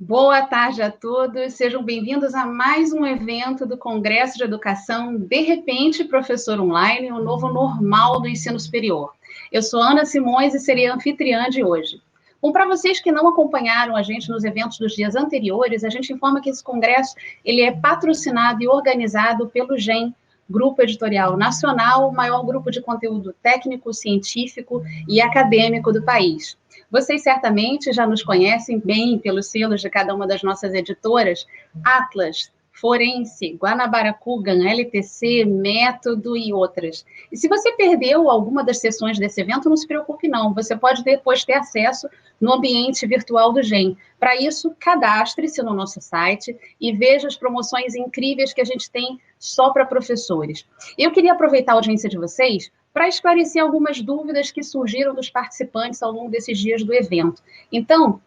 Boa tarde a todos, sejam bem-vindos a mais um evento do Congresso de Educação De Repente, Professor Online, o novo normal do ensino superior. Eu sou Ana Simões e serei a anfitriã de hoje. Bom, para vocês que não acompanharam a gente nos eventos dos dias anteriores, a gente informa que esse congresso ele é patrocinado e organizado pelo GEM, Grupo Editorial Nacional, o maior grupo de conteúdo técnico, científico e acadêmico do país. Vocês certamente já nos conhecem bem pelos selos de cada uma das nossas editoras, Atlas, Forense, Guanabara Kugan, LTC, Método e outras. E se você perdeu alguma das sessões desse evento, não se preocupe não, você pode depois ter acesso no ambiente virtual do GEM. Para isso, cadastre-se no nosso site e veja as promoções incríveis que a gente tem só para professores. Eu queria aproveitar a audiência de vocês para esclarecer algumas dúvidas que surgiram dos participantes ao longo desses dias do evento. Então,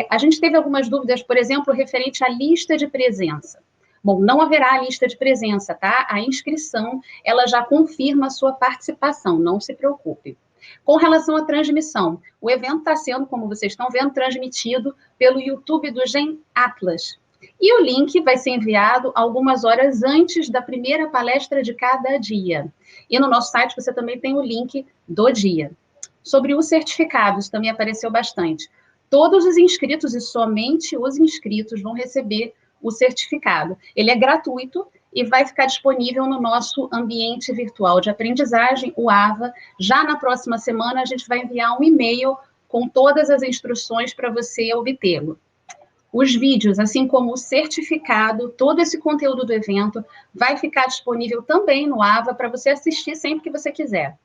a gente teve algumas dúvidas, por exemplo, referente à lista de presença. Bom, não haverá lista de presença, tá? A inscrição, ela já confirma a sua participação, não se preocupe. Com relação à transmissão, o evento está sendo, como vocês estão vendo, transmitido pelo YouTube do GEM Atlas. E o link vai ser enviado algumas horas antes da primeira palestra de cada dia. E no nosso site você também tem o link do dia. Sobre os certificados, também apareceu bastante. Todos os inscritos e somente os inscritos vão receber o certificado. Ele é gratuito e vai ficar disponível no nosso ambiente virtual de aprendizagem, o AVA. Já na próxima semana, a gente vai enviar um e-mail com todas as instruções para você obtê-lo. Os vídeos, assim como o certificado, todo esse conteúdo do evento vai ficar disponível também no AVA para você assistir sempre que você quiser.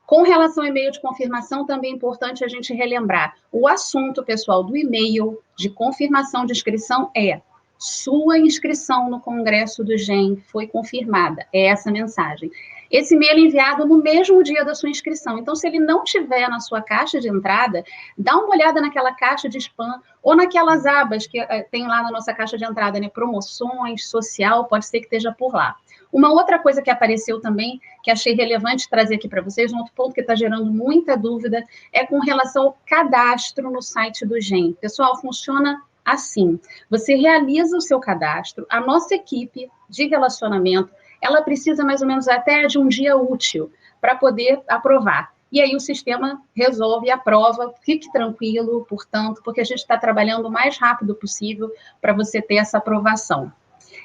Com relação ao e-mail de confirmação, também é importante a gente relembrar. O assunto, pessoal, do e-mail de confirmação de inscrição é: sua inscrição no Congresso do GEM foi confirmada. É essa a mensagem. Esse e-mail é enviado no mesmo dia da sua inscrição. Então, se ele não tiver na sua caixa de entrada, dá uma olhada naquela caixa de spam ou naquelas abas que tem lá na nossa caixa de entrada, né? Promoções, social, pode ser que esteja por lá. Uma outra coisa que apareceu também, que achei relevante trazer aqui para vocês, um outro ponto que está gerando muita dúvida, é com relação ao cadastro no site do GEM. Pessoal, funciona assim: você realiza o seu cadastro, a nossa equipe de relacionamento, ela precisa mais ou menos até de um dia útil para poder aprovar. E aí o sistema resolve e aprova, fique tranquilo, portanto, porque a gente está trabalhando o mais rápido possível para você ter essa aprovação.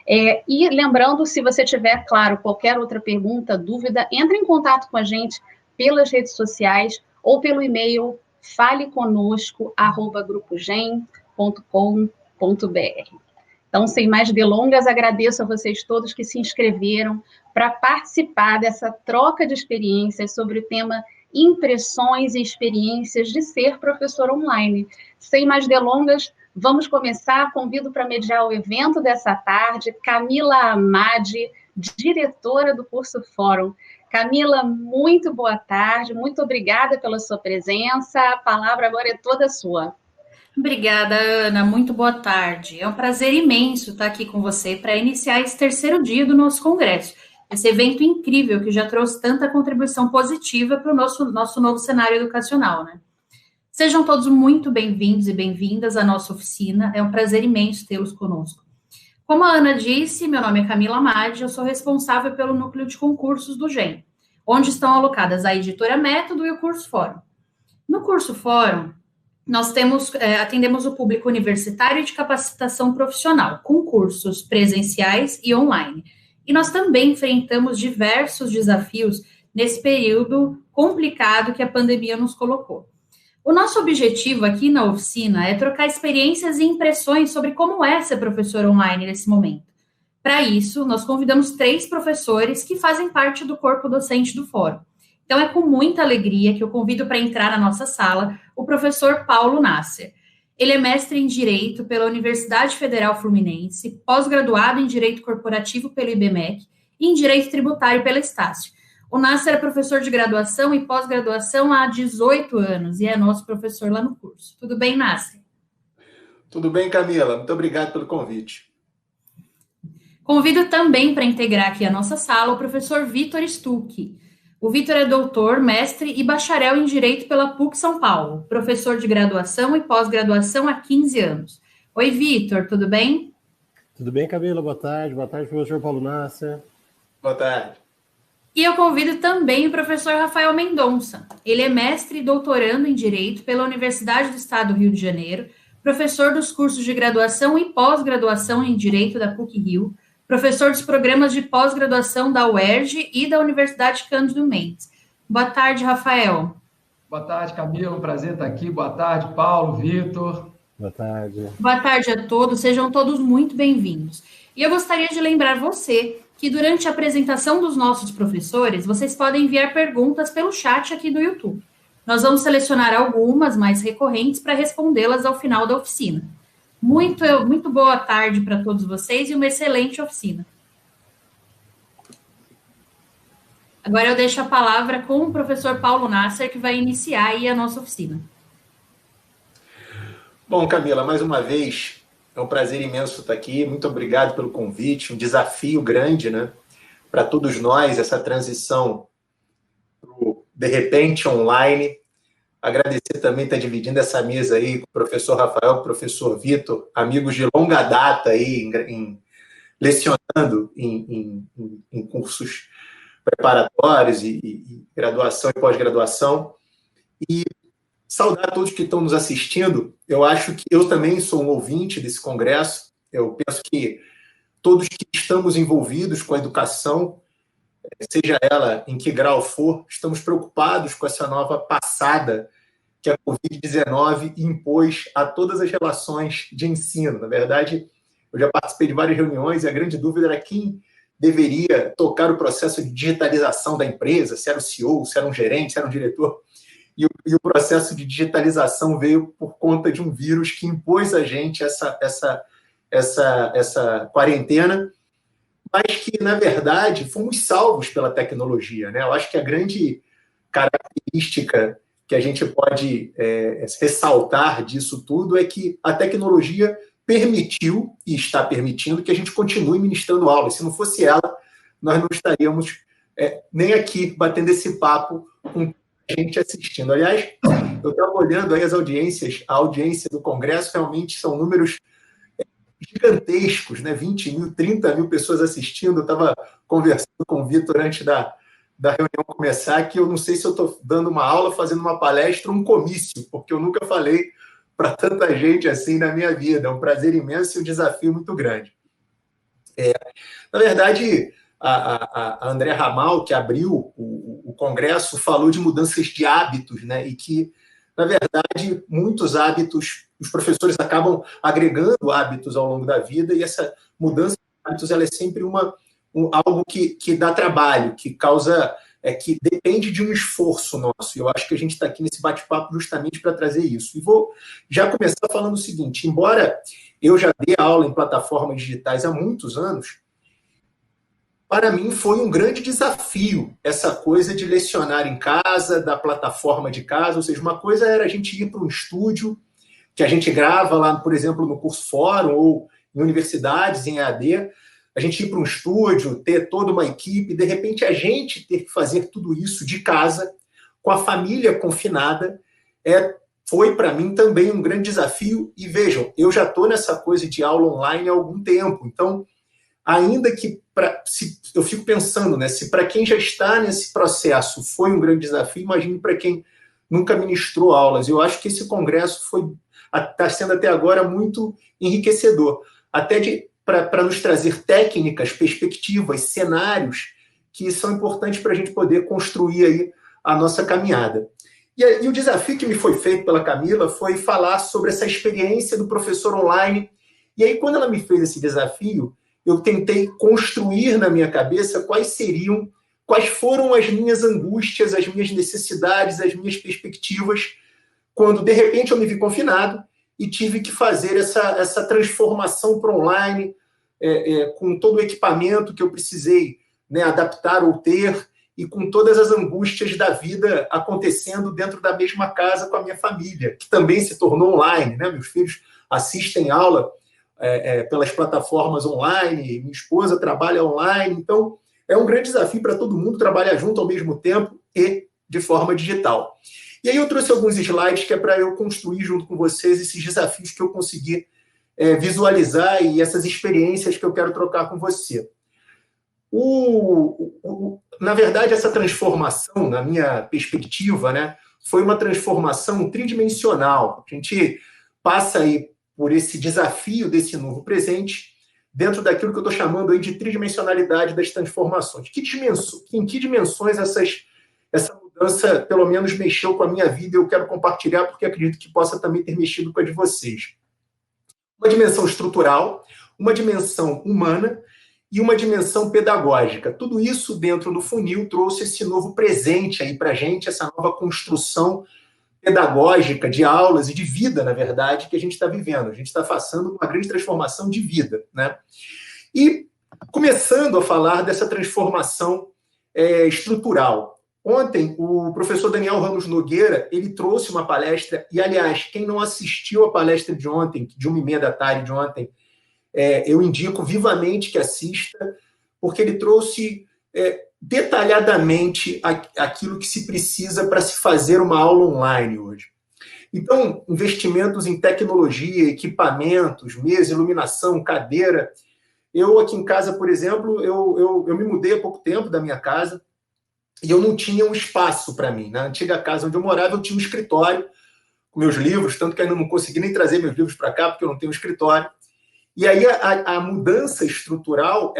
E lembrando, se você tiver, claro, qualquer outra pergunta, dúvida, entre em contato com a gente pelas redes sociais ou pelo e-mail faleconosco@grupogem.com.br. Então, sem mais delongas, agradeço a vocês todos que se inscreveram para participar dessa troca de experiências sobre o tema impressões e experiências de ser professor online. Sem mais delongas, vamos começar. Convido para mediar o evento dessa tarde Camila Amadi, diretora do curso Fórum. Camila, muito boa tarde, muito obrigada pela sua presença. A palavra agora é toda sua. Obrigada, Ana. Muito boa tarde. É um prazer imenso estar aqui com você para iniciar esse terceiro dia do nosso congresso. Esse evento incrível que já trouxe tanta contribuição positiva para o nosso novo cenário educacional, né? Sejam todos muito bem-vindos e bem-vindas à nossa oficina. É um prazer imenso tê-los conosco. Como a Ana disse, meu nome é Camila Amadi, eu sou responsável pelo núcleo de concursos do GEM, onde estão alocadas a editora Método e o curso Fórum. No curso Fórum, nós atendemos o público universitário e de capacitação profissional, com cursos presenciais e online. E nós também enfrentamos diversos desafios nesse período complicado que a pandemia nos colocou. O nosso objetivo aqui na oficina é trocar experiências e impressões sobre como é ser professor online nesse momento. Para isso, nós convidamos 3 professores que fazem parte do corpo docente do Fórum. Então, é com muita alegria que eu convido para entrar na nossa sala o professor Paulo Nasser. Ele é mestre em Direito pela Universidade Federal Fluminense, pós-graduado em Direito Corporativo pelo IBMEC e em Direito Tributário pela Estácio. O Nasser é professor de graduação e pós-graduação há 18 anos e é nosso professor lá no curso. Tudo bem, Nasser? Tudo bem, Camila. Muito obrigado pelo convite. Convido também para integrar aqui a nossa sala o professor Vitor Stucchi. O Vitor é doutor, mestre e bacharel em Direito pela PUC São Paulo, professor de graduação e pós-graduação há 15 anos. Oi, Vitor, tudo bem? Tudo bem, Camila? Boa tarde, professor Paulo Nasser. Boa tarde. E eu convido também o professor Rafael Mendonça. Ele é mestre e doutorando em Direito pela Universidade do Estado do Rio de Janeiro, professor dos cursos de graduação e pós-graduação em Direito da PUC-Rio, professor dos programas de pós-graduação da UERJ e da Universidade Cândido Mendes. Boa tarde, Rafael. Boa tarde, Camila. Um prazer estar aqui. Boa tarde, Paulo, Vitor. Boa tarde. Boa tarde a todos. Sejam todos muito bem-vindos. E eu gostaria de lembrar você que durante a apresentação dos nossos professores, vocês podem enviar perguntas pelo chat aqui do YouTube. Nós vamos selecionar algumas mais recorrentes para respondê-las ao final da oficina. Muito boa tarde para todos vocês e uma excelente oficina. Agora eu deixo a palavra com o professor Paulo Nasser, que vai iniciar aí a nossa oficina. Bom, Camila, mais uma vez, é um prazer imenso estar aqui. Muito obrigado pelo convite. Um desafio grande, né, para todos nós, essa transição pro de repente online. Agradecer também estar dividindo essa mesa aí com o professor Rafael, com o professor Vitor, amigos de longa data aí, lecionando em cursos preparatórios e graduação e pós-graduação. E saudar a todos que estão nos assistindo. Eu acho que eu também sou um ouvinte desse congresso. Eu penso que todos que estamos envolvidos com a educação, seja ela em que grau for, estamos preocupados com essa nova passada que a Covid-19 impôs a todas as relações de ensino. Na verdade, eu já participei de várias reuniões e a grande dúvida era quem deveria tocar o processo de digitalização da empresa, se era o CEO, se era um gerente, se era um diretor. E o processo de digitalização veio por conta de um vírus que impôs a gente essa quarentena, mas que, na verdade, fomos salvos pela tecnologia, né? Eu acho que a grande característica que a gente pode ressaltar disso tudo é que a tecnologia permitiu e está permitindo que a gente continue ministrando aulas. Se não fosse ela, nós não estaríamos nem aqui batendo esse papo com gente assistindo. Aliás, eu estava olhando aí a audiência do Congresso, realmente são números gigantescos, né? 20 mil, 30 mil pessoas assistindo. Eu estava conversando com o Vitor antes da reunião começar, que eu não sei se eu estou dando uma aula, fazendo uma palestra, um comício, porque eu nunca falei para tanta gente assim na minha vida. É um prazer imenso e um desafio muito grande. Na verdade, a André Ramal, que abriu o Congresso, falou de mudanças de hábitos, né? E que, na verdade, muitos hábitos, os professores acabam agregando hábitos ao longo da vida, e essa mudança de hábitos ela é sempre algo que dá trabalho, que causa, que depende de um esforço nosso. E eu acho que a gente está aqui nesse bate-papo justamente para trazer isso. E vou já começar falando o seguinte: embora eu já dê aula em plataformas digitais há muitos anos, para mim foi um grande desafio essa coisa de lecionar em casa, da plataforma de casa. Ou seja, uma coisa era a gente ir para um estúdio, que a gente grava lá, por exemplo, no curso Fórum ou em universidades, em EAD, a gente ir para um estúdio, ter toda uma equipe, de repente a gente ter que fazer tudo isso de casa, com a família confinada, foi para mim também um grande desafio. E vejam, eu já estou nessa coisa de aula online há algum tempo, então ainda que, eu fico pensando, né, se para quem já está nesse processo foi um grande desafio, imagine para quem nunca ministrou aulas. Eu acho que esse congresso está sendo até agora muito enriquecedor, até para nos trazer técnicas, perspectivas, cenários que são importantes para a gente poder construir aí a nossa caminhada. E o desafio que me foi feito pela Camila foi falar sobre essa experiência do professor online. E aí, quando ela me fez esse desafio, eu tentei construir na minha cabeça quais foram as minhas angústias, as minhas necessidades, as minhas perspectivas, quando, de repente, eu me vi confinado e tive que fazer essa transformação para online, com todo o equipamento que eu precisei, né, adaptar ou ter, e com todas as angústias da vida acontecendo dentro da mesma casa com a minha família, que também se tornou online, né? Meus filhos assistem aula pelas plataformas online, minha esposa trabalha online, então é um grande desafio para todo mundo trabalhar junto ao mesmo tempo e de forma digital. E aí eu trouxe alguns slides que é para eu construir junto com vocês esses desafios que eu consegui visualizar e essas experiências que eu quero trocar com você. Na verdade, essa transformação, na minha perspectiva, né, foi uma transformação tridimensional. A gente passa aí por esse desafio desse novo presente dentro daquilo que eu estou chamando aí de tridimensionalidade das transformações. Em que dimensões essa mudança, pelo menos, mexeu com a minha vida e eu quero compartilhar porque acredito que possa também ter mexido com a de vocês. Uma dimensão estrutural, uma dimensão humana e uma dimensão pedagógica. Tudo isso dentro do funil trouxe esse novo presente aí para a gente, essa nova construção pedagógica de aulas e de vida, na verdade, que a gente está vivendo. A gente está passando uma grande transformação de vida, né? E começando a falar dessa transformação estrutural. Ontem, o professor Daniel Ramos Nogueira, ele trouxe uma palestra, e, aliás, quem não assistiu a palestra de ontem, de 13h de ontem, eu indico vivamente que assista, porque ele trouxe detalhadamente aquilo que se precisa para se fazer uma aula online hoje. Então, investimentos em tecnologia, equipamentos, mesa, iluminação, cadeira. Eu, aqui em casa, por exemplo, eu me mudei há pouco tempo da minha casa, e eu não tinha um espaço para mim. Na antiga casa onde eu morava, eu tinha um escritório com meus livros, tanto que ainda não consegui nem trazer meus livros para cá, porque eu não tenho um escritório. E aí a mudança estrutural,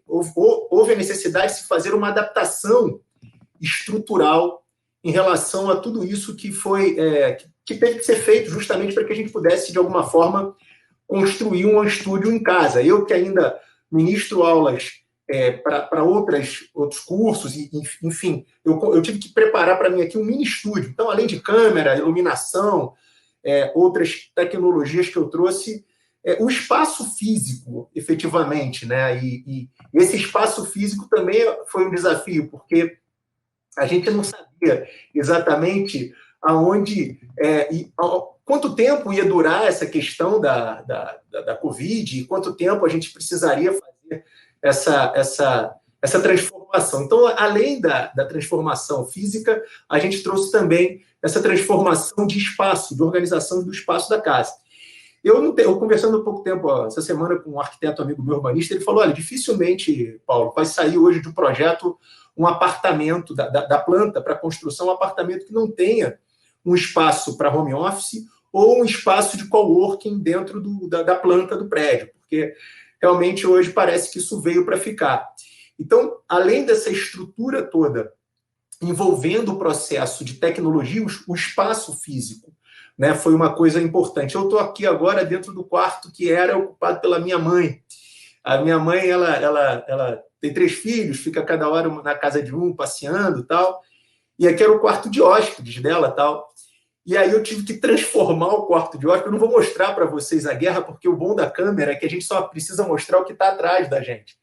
houve a necessidade de se fazer uma adaptação estrutural em relação a tudo isso que teve que ser feito justamente para que a gente pudesse, de alguma forma, construir um estúdio em casa. Eu que ainda ministro aulas para outros cursos, enfim, eu tive que preparar para mim aqui um mini estúdio. Então, além de câmera, iluminação, outras tecnologias que eu trouxe, o espaço físico, efetivamente, né? E esse espaço físico também foi um desafio, porque a gente não sabia exatamente quanto tempo ia durar essa questão da Covid e quanto tempo a gente precisaria fazer essa transformação. Então, além da transformação física, a gente trouxe também essa transformação de espaço, de organização do espaço da casa. Eu conversando há pouco tempo, essa semana, com um arquiteto amigo meu, urbanista, ele falou, olha, dificilmente, Paulo, vai sair hoje de um projeto um apartamento da planta para construção, um apartamento que não tenha um espaço para home office ou um espaço de coworking dentro da planta do prédio, porque realmente hoje parece que isso veio para ficar. Então, além dessa estrutura toda envolvendo o processo de tecnologia, o espaço físico, né, foi uma coisa importante. Eu estou aqui agora dentro do quarto que era ocupado pela minha mãe. A minha mãe, ela tem 3 filhos, fica cada hora na casa de um, passeando e tal. E aqui era o quarto de hóspedes dela e tal. E aí eu tive que transformar o quarto de hóspedes. Eu não vou mostrar para vocês a guerra, porque o bom da câmera é que a gente só precisa mostrar o que está atrás da gente.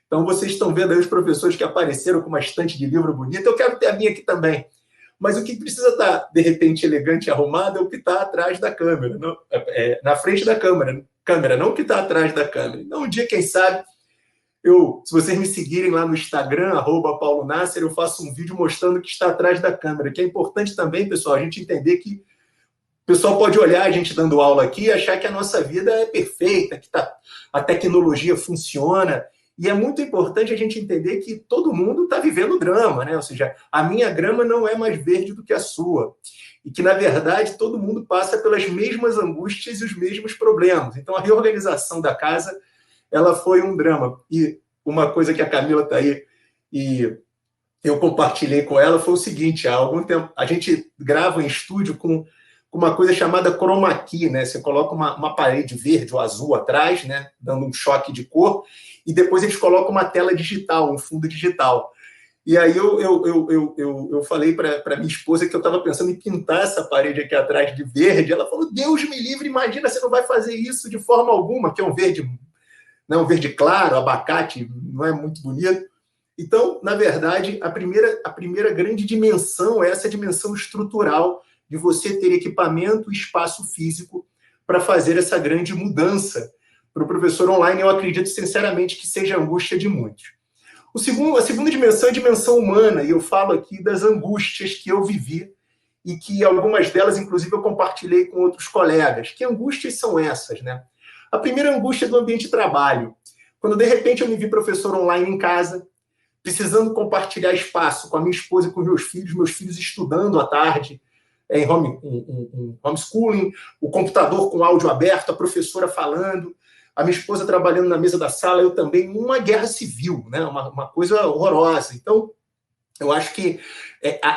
Então, vocês estão vendo aí os professores que apareceram com uma estante de livro bonita. Eu quero ter a minha aqui também. Mas o que precisa estar, de repente, elegante e arrumado é o que está atrás da câmera, não, na frente da câmera, não o que está atrás da câmera. Então, um dia, quem sabe, se vocês me seguirem lá no Instagram, @PauloNasser, eu faço um vídeo mostrando o que está atrás da câmera, que é importante também, pessoal, a gente entender que o pessoal pode olhar a gente dando aula aqui e achar que a nossa vida é perfeita, que a tecnologia funciona. E é muito importante a gente entender que todo mundo está vivendo drama, né? Ou seja, a minha grama não é mais verde do que a sua. E que, na verdade, todo mundo passa pelas mesmas angústias e os mesmos problemas. Então, a reorganização da casa, ela foi um drama. E uma coisa que a Camila está aí e eu compartilhei com ela foi o seguinte: há algum tempo a gente grava em estúdio com uma coisa chamada chroma key, né? Você coloca uma parede verde ou azul atrás, né? Dando um choque de cor, e depois eles colocam uma tela digital, um fundo digital. E aí eu falei para minha esposa que eu estava pensando em pintar essa parede aqui atrás de verde. Ela falou, Deus me livre, imagina, você não vai fazer isso de forma alguma, que é um verde, não, um verde claro, abacate, não é muito bonito. Então, na verdade, a primeira grande dimensão é essa dimensão estrutural de você ter equipamento e espaço físico para fazer essa grande mudança. Para o professor online, eu acredito sinceramente que seja a angústia de muitos. A segunda dimensão é a dimensão humana, e eu falo aqui das angústias que eu vivi e que algumas delas, inclusive, eu compartilhei com outros colegas. Que angústias são essas, né? A primeira angústia do ambiente de trabalho. Quando, de repente, eu me vi professor online em casa, precisando compartilhar espaço com a minha esposa e com os meus filhos estudando à tarde, em homeschooling, o computador com áudio aberto, a professora falando, a minha esposa trabalhando na mesa da sala, eu também, uma guerra civil, né? Uma coisa horrorosa. Então, eu acho que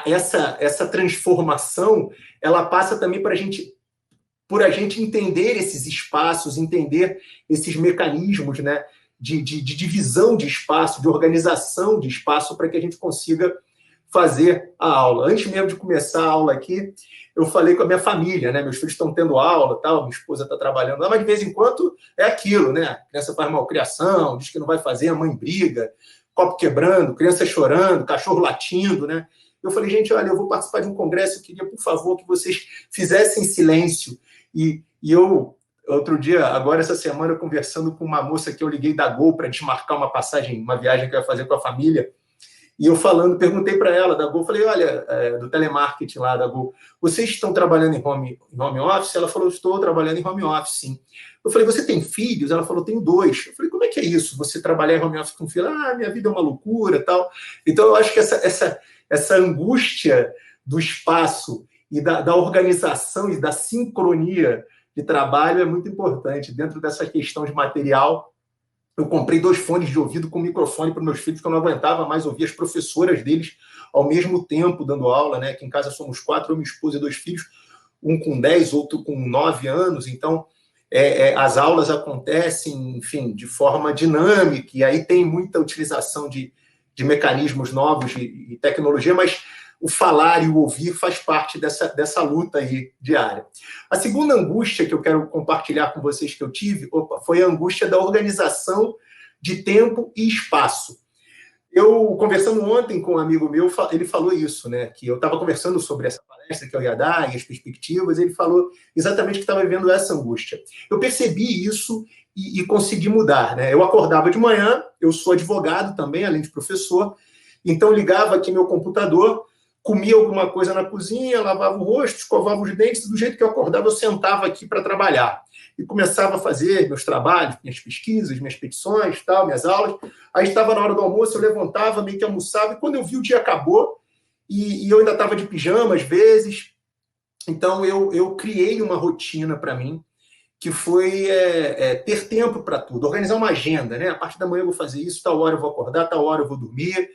essa transformação, ela passa também por a gente entender esses espaços, entender esses mecanismos, né, de divisão de espaço, de organização de espaço, para que a gente consiga fazer a aula. Antes mesmo de começar a aula aqui, eu falei com a minha família, né? Meus filhos estão tendo aula, tal, minha esposa está trabalhando lá, mas de vez em quando é aquilo, né? A criança faz malcriação, diz que não vai fazer, a mãe briga, copo quebrando, criança chorando, cachorro latindo, né? Eu falei, gente, olha, eu vou participar de um congresso, eu queria, por favor, que vocês fizessem silêncio. E eu, outro dia, agora essa semana, conversando com uma moça que eu liguei da Gol para desmarcar uma passagem, uma viagem que eu ia fazer com a família, e eu perguntei para ela da Gol, falei, olha, do telemarketing lá da Gol, vocês estão trabalhando em home office? Ela falou, estou trabalhando em home office, sim. Eu falei, você tem filhos? Ela falou, tenho 2. Eu falei, como é que é isso? Você trabalhar em home office com filho? Minha vida é uma loucura, tal. Então, eu acho que essa angústia do espaço e da organização e da sincronia de trabalho é muito importante. Dentro dessa questão de material, eu comprei 2 fones de ouvido com microfone para meus filhos, porque eu não aguentava mais ouvir as professoras deles ao mesmo tempo dando aula, né? Aqui em casa somos 4, eu, minha esposa e 2 filhos, um com 10, outro com 9 anos, então as aulas acontecem, enfim, de forma dinâmica, e aí tem muita utilização de mecanismos novos e tecnologia, mas o falar e o ouvir faz parte dessa luta aí diária. A segunda angústia que eu quero compartilhar com vocês que eu tive foi a angústia da organização de tempo e espaço. Eu, conversando ontem com um amigo meu, ele falou isso, né? Que eu estava conversando sobre essa palestra que eu ia dar e as perspectivas, ele falou exatamente que estava vivendo essa angústia. Eu percebi isso e consegui mudar, né? Eu acordava de manhã, eu sou advogado também, além de professor, então ligava aqui meu computador, comia alguma coisa na cozinha, lavava o rosto, escovava os dentes, do jeito que eu acordava, eu sentava aqui para trabalhar. E começava a fazer meus trabalhos, minhas pesquisas, minhas petições, tal, minhas aulas. Aí estava na hora do almoço, eu levantava, meio que almoçava, e quando eu vi o dia acabou, e eu ainda estava de pijama às vezes. Então, eu criei uma rotina para mim, que foi ter tempo para tudo, organizar uma agenda, né? A partir da manhã eu vou fazer isso, tal hora eu vou acordar, tal hora eu vou dormir,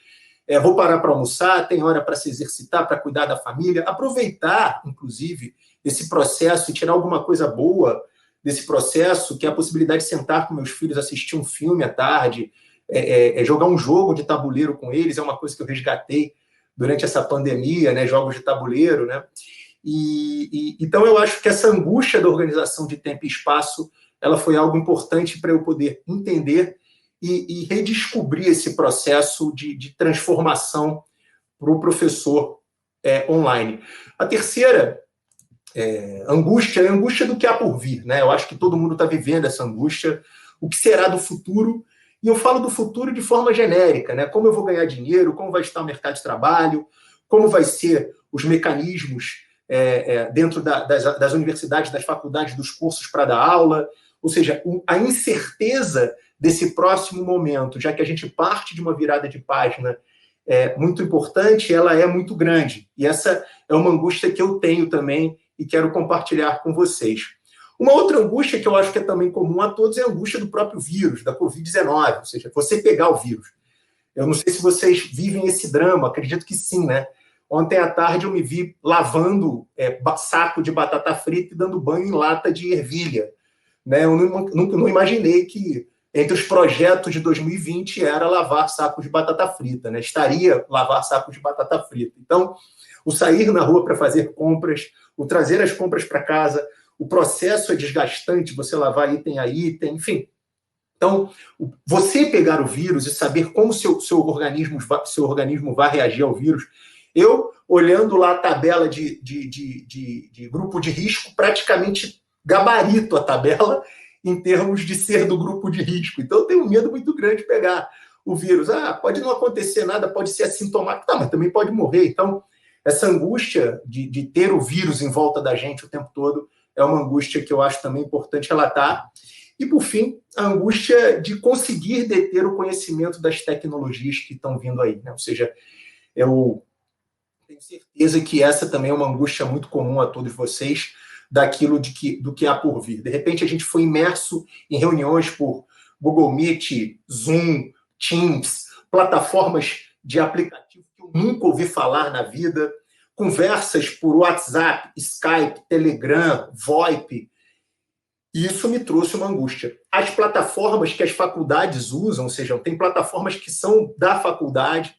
vou parar para almoçar, tem hora para se exercitar, para cuidar da família, aproveitar, inclusive, esse processo e tirar alguma coisa boa desse processo, que é a possibilidade de sentar com meus filhos, assistir um filme à tarde, jogar um jogo de tabuleiro com eles, é uma coisa que eu resgatei durante essa pandemia, né? Jogos de tabuleiro, né? Então, eu acho que essa angústia da organização de tempo e espaço, ela foi algo importante para eu poder entender e redescobrir esse processo de transformação para o professor online. A terceira angústia é a angústia do que há por vir, né? Eu acho que todo mundo está vivendo essa angústia, o que será do futuro, e eu falo do futuro de forma genérica, né? Como eu vou ganhar dinheiro, como vai estar o mercado de trabalho, como vai ser os mecanismos dentro das universidades, das faculdades, dos cursos para dar aula, ou seja, a incerteza desse próximo momento, já que a gente parte de uma virada de página muito importante, ela é muito grande. E essa é uma angústia que eu tenho também e quero compartilhar com vocês. Uma outra angústia que eu acho que é também comum a todos é a angústia do próprio vírus, da Covid-19, ou seja, você pegar o vírus. Eu não sei se vocês vivem esse drama, acredito que sim, né? Ontem à tarde eu me vi lavando saco de batata frita e dando banho em lata de ervilha. Né? Eu não imaginei que entre os projetos de 2020 era lavar saco de batata frita, né? Estaria lavar saco de batata frita. Então, o sair na rua para fazer compras, o trazer as compras para casa, o processo é desgastante, você lavar item a item, enfim. Então, você pegar o vírus e saber como seu organismo vai reagir ao vírus. Eu, olhando lá a tabela de grupo de risco, praticamente gabarito a tabela em termos de ser do grupo de risco. Então, eu tenho um medo muito grande de pegar o vírus. Pode não acontecer nada, pode ser assintomático, mas também pode morrer. Então, essa angústia de ter o vírus em volta da gente o tempo todo é uma angústia que eu acho também importante relatar. E, por fim, a angústia de conseguir deter o conhecimento das tecnologias que estão vindo aí, né? Ou seja, eu tenho certeza que essa também é uma angústia muito comum a todos vocês, do que há por vir. De repente, a gente foi imerso em reuniões por Google Meet, Zoom, Teams, plataformas de aplicativo que eu nunca ouvi falar na vida, conversas por WhatsApp, Skype, Telegram, VoIP. E isso me trouxe uma angústia. As plataformas que as faculdades usam, ou seja, tem plataformas que são da faculdade,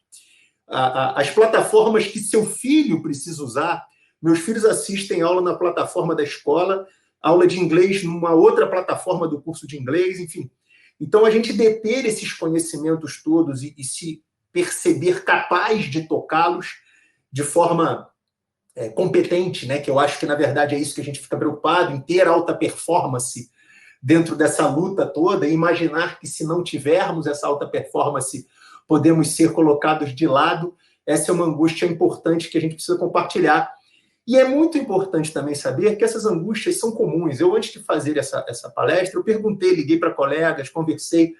as plataformas que seu filho precisa usar. Meus filhos assistem aula na plataforma da escola, aula de inglês numa outra plataforma do curso de inglês, enfim. Então, a gente deter esses conhecimentos todos e se perceber capaz de tocá-los de forma competente, né? Que eu acho que, na verdade, é isso que a gente fica preocupado, em ter alta performance dentro dessa luta toda, e imaginar que, se não tivermos essa alta performance, podemos ser colocados de lado. Essa é uma angústia importante que a gente precisa compartilhar. E é muito importante também saber que essas angústias são comuns. Eu, antes de fazer essa palestra, eu perguntei, liguei para colegas, conversei,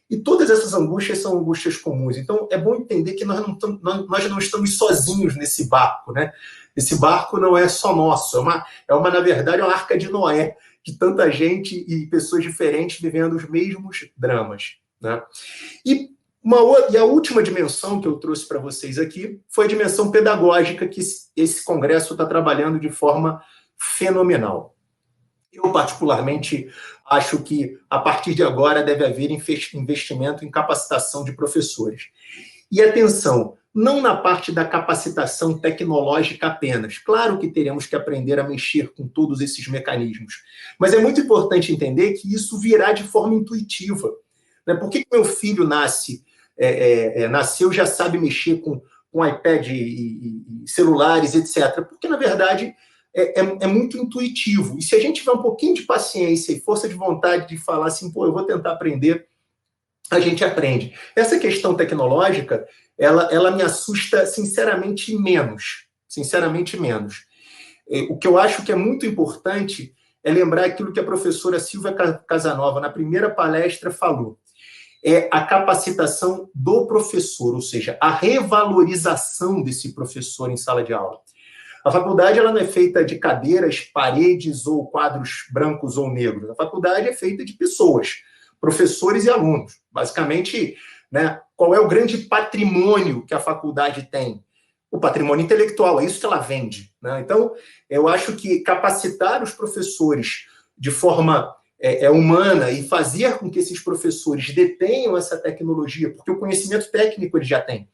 e todas essas angústias são angústias comuns. Então, é bom entender que nós não estamos sozinhos nesse barco, né? Esse barco não é só nosso, na verdade, uma arca de Noé, de tanta gente e pessoas diferentes vivendo os mesmos dramas, né? E a última dimensão que eu trouxe para vocês aqui foi a dimensão pedagógica, que esse congresso está trabalhando de forma fenomenal. Eu, particularmente, acho que, a partir de agora, deve haver investimento em capacitação de professores. E atenção, não na parte da capacitação tecnológica apenas. Claro que teremos que aprender a mexer com todos esses mecanismos, mas é muito importante entender que isso virá de forma intuitiva. Por que meu filho nasceu, já sabe mexer com iPad e celulares, etc.? Porque, na verdade, é muito intuitivo. E se a gente tiver um pouquinho de paciência e força de vontade de falar assim, eu vou tentar aprender, a gente aprende. Essa questão tecnológica, ela me assusta, sinceramente, menos. Sinceramente, menos. O que eu acho que é muito importante é lembrar aquilo que a professora Silvia Casanova, na primeira palestra, falou. É a capacitação do professor, ou seja, a revalorização desse professor em sala de aula. A faculdade ela não é feita de cadeiras, paredes ou quadros brancos ou negros. A faculdade é feita de pessoas, professores e alunos. Basicamente, né, qual é o grande patrimônio que a faculdade tem? O patrimônio intelectual, é isso que ela vende, né? Então, eu acho que capacitar os professores de forma humana e fazer com que esses professores detenham essa tecnologia, porque o conhecimento técnico eles já têm.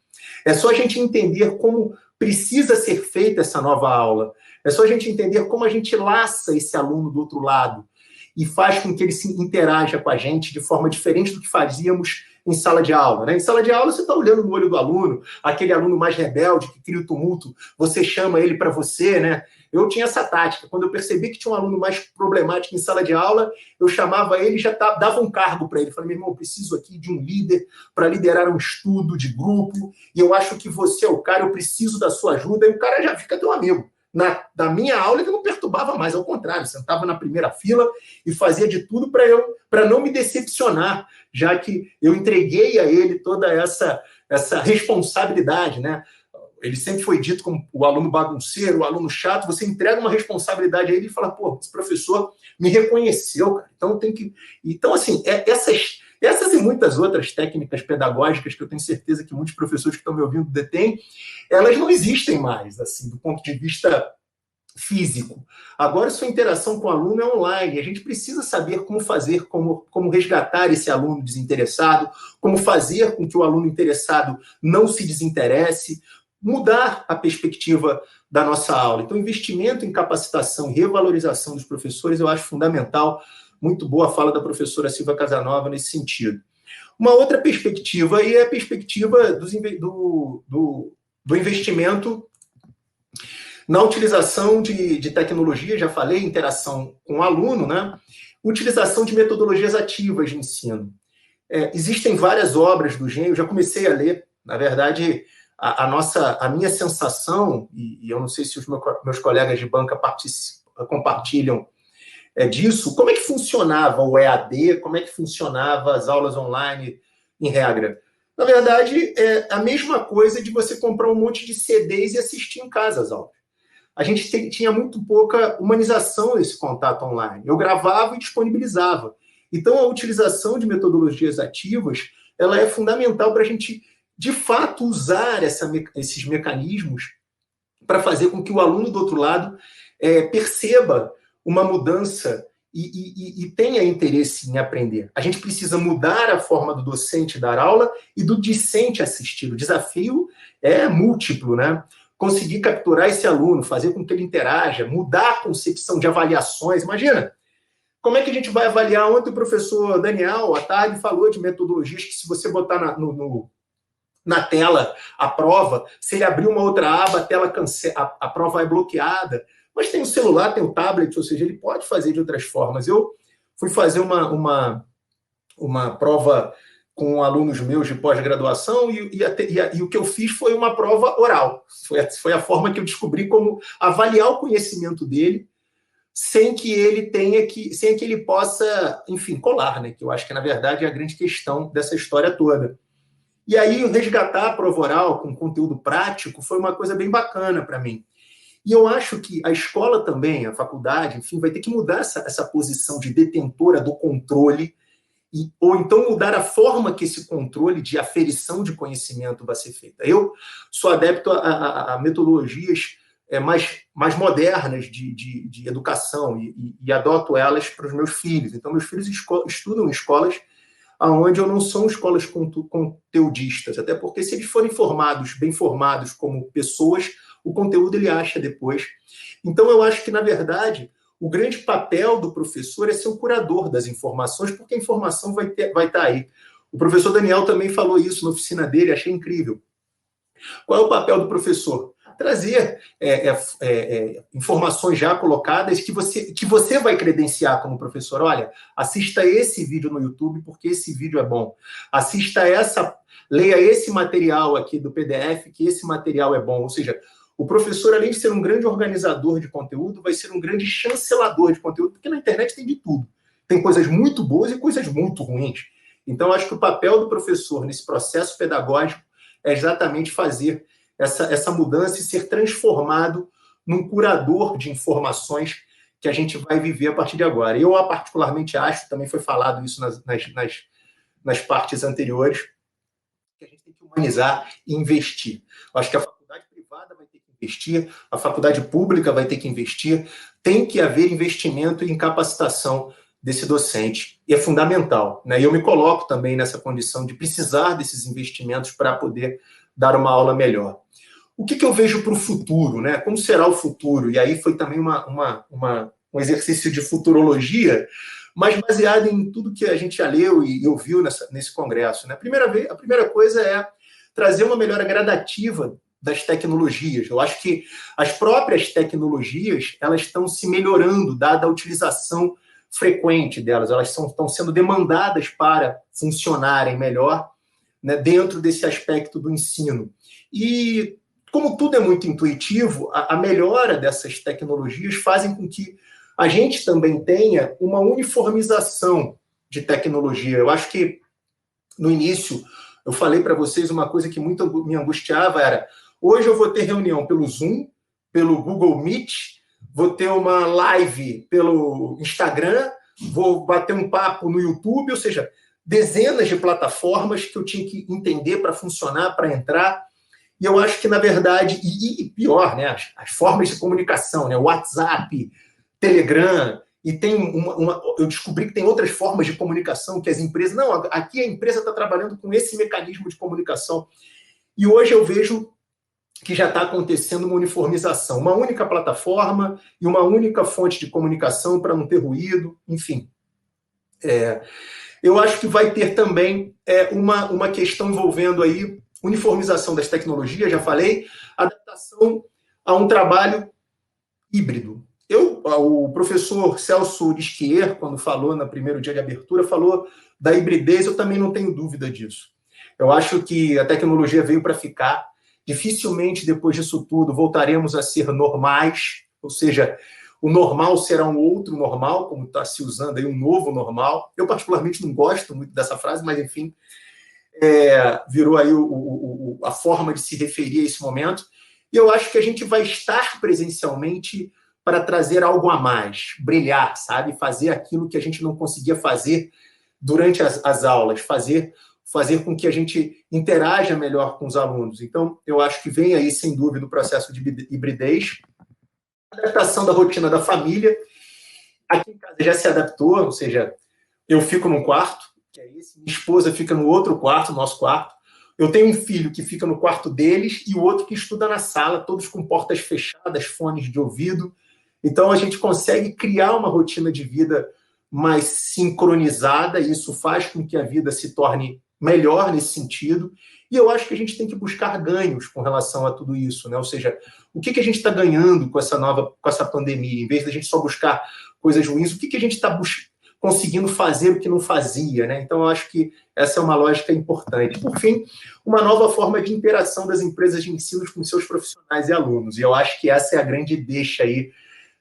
É só a gente entender como precisa ser feita essa nova aula. É só a gente entender como a gente laça esse aluno do outro lado e faz com que ele se interaja com a gente de forma diferente do que fazíamos em sala de aula, né? Em sala de aula, você está olhando no olho do aluno, aquele aluno mais rebelde, que cria o tumulto, você chama ele para você, né? Eu tinha essa tática. Quando eu percebi que tinha um aluno mais problemático em sala de aula, eu chamava ele e já dava um cargo para ele. Falei, meu irmão, eu preciso aqui de um líder para liderar um estudo de grupo, e eu acho que você é o cara, eu preciso da sua ajuda, e o cara já fica teu amigo. Da minha aula, ele não perturbava mais, ao contrário, sentava na primeira fila e fazia de tudo para não me decepcionar, já que eu entreguei a ele toda essa responsabilidade, né? Ele sempre foi dito como o aluno bagunceiro, o aluno chato. Você entrega uma responsabilidade a ele e fala, esse professor me reconheceu, cara. Então tem que... Então, assim, essas e muitas outras técnicas pedagógicas que eu tenho certeza que muitos professores que estão me ouvindo detêm, elas não existem mais, assim, do ponto de vista físico. Agora, sua interação com o aluno é online. A gente precisa saber como fazer, como resgatar esse aluno desinteressado, como fazer com que o aluno interessado não se desinteresse, mudar a perspectiva da nossa aula. Então, investimento em capacitação e revalorização dos professores eu acho fundamental. Muito boa a fala da professora Silvia Casanova nesse sentido. Uma outra perspectiva é a perspectiva do investimento na utilização de tecnologia, já falei, interação com o aluno, né? Utilização de metodologias ativas de ensino. Existem várias obras do Gen, eu já comecei a ler, na verdade, a minha sensação, e eu não sei se os meus colegas de banca compartilham disso, como é que funcionava o EAD, como é que funcionava as aulas online em regra? Na verdade, é a mesma coisa de você comprar um monte de CDs e assistir em casa as aulas. A gente tinha muito pouca humanização nesse contato online. Eu gravava e disponibilizava. Então, a utilização de metodologias ativas, ela é fundamental para a gente, de fato, usar esses mecanismos para fazer com que o aluno do outro lado perceba uma mudança e tenha interesse em aprender. A gente precisa mudar a forma do docente dar aula e do discente assistir. O desafio é múltiplo, né? Conseguir capturar esse aluno, fazer com que ele interaja, mudar a concepção de avaliações. Imagina, como é que a gente vai avaliar? Ontem o professor Daniel, à tarde, falou de metodologias que se você botar na tela a prova, se ele abrir uma outra aba, a tela a prova é bloqueada. Mas tem o celular, tem o tablet, ou seja, ele pode fazer de outras formas. Eu fui fazer uma prova com alunos meus de pós-graduação e o que eu fiz foi uma prova oral. Foi a forma que eu descobri como avaliar o conhecimento dele sem que ele possa, enfim, colar, né? Que eu acho que, na verdade, é a grande questão dessa história toda. E aí, resgatar a prova oral com conteúdo prático foi uma coisa bem bacana para mim. E eu acho que a escola também, a faculdade, enfim, vai ter que mudar essa posição de detentora do controle, ou então mudar a forma que esse controle de aferição de conhecimento vai ser feita. Eu sou adepto a metodologias mais modernas de educação e adoto elas para os meus filhos. Então, meus filhos estudam em escolas onde eu não são escolas conteudistas, até porque se eles forem bem formados como pessoas, o conteúdo ele acha depois. Então, eu acho que, na verdade, o grande papel do professor é ser o curador das informações, porque a informação vai estar aí. O professor Daniel também falou isso na oficina dele, achei incrível. Qual é o papel do professor? Trazer informações já colocadas que você vai credenciar como professor. Olha, assista esse vídeo no YouTube, porque esse vídeo é bom. Leia esse material aqui do PDF, que esse material é bom. Ou seja, o professor, além de ser um grande organizador de conteúdo, vai ser um grande chancelador de conteúdo, porque na internet tem de tudo. Tem coisas muito boas e coisas muito ruins. Então, acho que o papel do professor nesse processo pedagógico é exatamente fazer essa mudança e ser transformado num curador de informações que a gente vai viver a partir de agora. Eu, particularmente, acho, também foi falado isso nas partes anteriores, que a gente tem que humanizar e investir. Eu acho que a faculdade privada vai ter que investir, a faculdade pública vai ter que investir, tem que haver investimento em capacitação desse docente, e é fundamental, né? E eu me coloco também nessa condição de precisar desses investimentos para poder dar uma aula melhor. O que eu vejo para o futuro, né? Como será o futuro? E aí foi também um exercício de futurologia, mas baseado em tudo que a gente já leu e ouviu nesse congresso, né? A primeira coisa é trazer uma melhora gradativa das tecnologias. Eu acho que as próprias tecnologias elas estão se melhorando, dada a utilização frequente delas. Elas estão sendo demandadas para funcionarem melhor, né, dentro desse aspecto do ensino. E, como tudo é muito intuitivo, a melhora dessas tecnologias fazem com que a gente também tenha uma uniformização de tecnologia. Eu acho que, no início, eu falei para vocês uma coisa que muito me angustiava, era, hoje eu vou ter reunião pelo Zoom, pelo Google Meet, vou ter uma live pelo Instagram, vou bater um papo no YouTube, ou seja, dezenas de plataformas que eu tinha que entender para funcionar, para entrar. E eu acho que, na verdade, e pior, né, as formas de comunicação, né, WhatsApp, Telegram, e eu descobri que tem outras formas de comunicação que as empresas... Não, aqui a empresa está trabalhando com esse mecanismo de comunicação. E hoje eu vejo que já está acontecendo uma uniformização, uma única plataforma e uma única fonte de comunicação para não ter ruído, enfim. Eu acho que vai ter também uma questão envolvendo aí uniformização das tecnologias, já falei, adaptação a um trabalho híbrido. O professor Celso Disquier, quando falou no primeiro dia de abertura, falou da hibridez, eu também não tenho dúvida disso. Eu acho que a tecnologia veio para ficar. Dificilmente, depois disso tudo, voltaremos a ser normais, ou seja, o normal será um outro normal, como está se usando aí um novo normal. Eu, particularmente, não gosto muito dessa frase, mas, enfim, virou aí a forma de se referir a esse momento. E eu acho que a gente vai estar presencialmente para trazer algo a mais, brilhar, sabe? Fazer aquilo que a gente não conseguia fazer durante as aulas, fazer com que a gente interaja melhor com os alunos. Então, eu acho que vem aí, sem dúvida, o processo de hibridez, adaptação da rotina da família. Aqui em casa já se adaptou, ou seja, eu fico num quarto, que é esse, minha esposa fica no outro quarto, nosso quarto. Eu tenho um filho que fica no quarto deles e o outro que estuda na sala, todos com portas fechadas, fones de ouvido. Então, a gente consegue criar uma rotina de vida mais sincronizada, e isso faz com que a vida se torne melhor nesse sentido. E eu acho que a gente tem que buscar ganhos com relação a tudo isso, né? Ou seja, o que a gente está ganhando com essa pandemia? Em vez da gente só buscar coisas ruins, o que a gente está conseguindo fazer o que não fazia, né? Então, eu acho que essa é uma lógica importante. Por fim, uma nova forma de interação das empresas de ensino com seus profissionais e alunos. E eu acho que essa é a grande deixa aí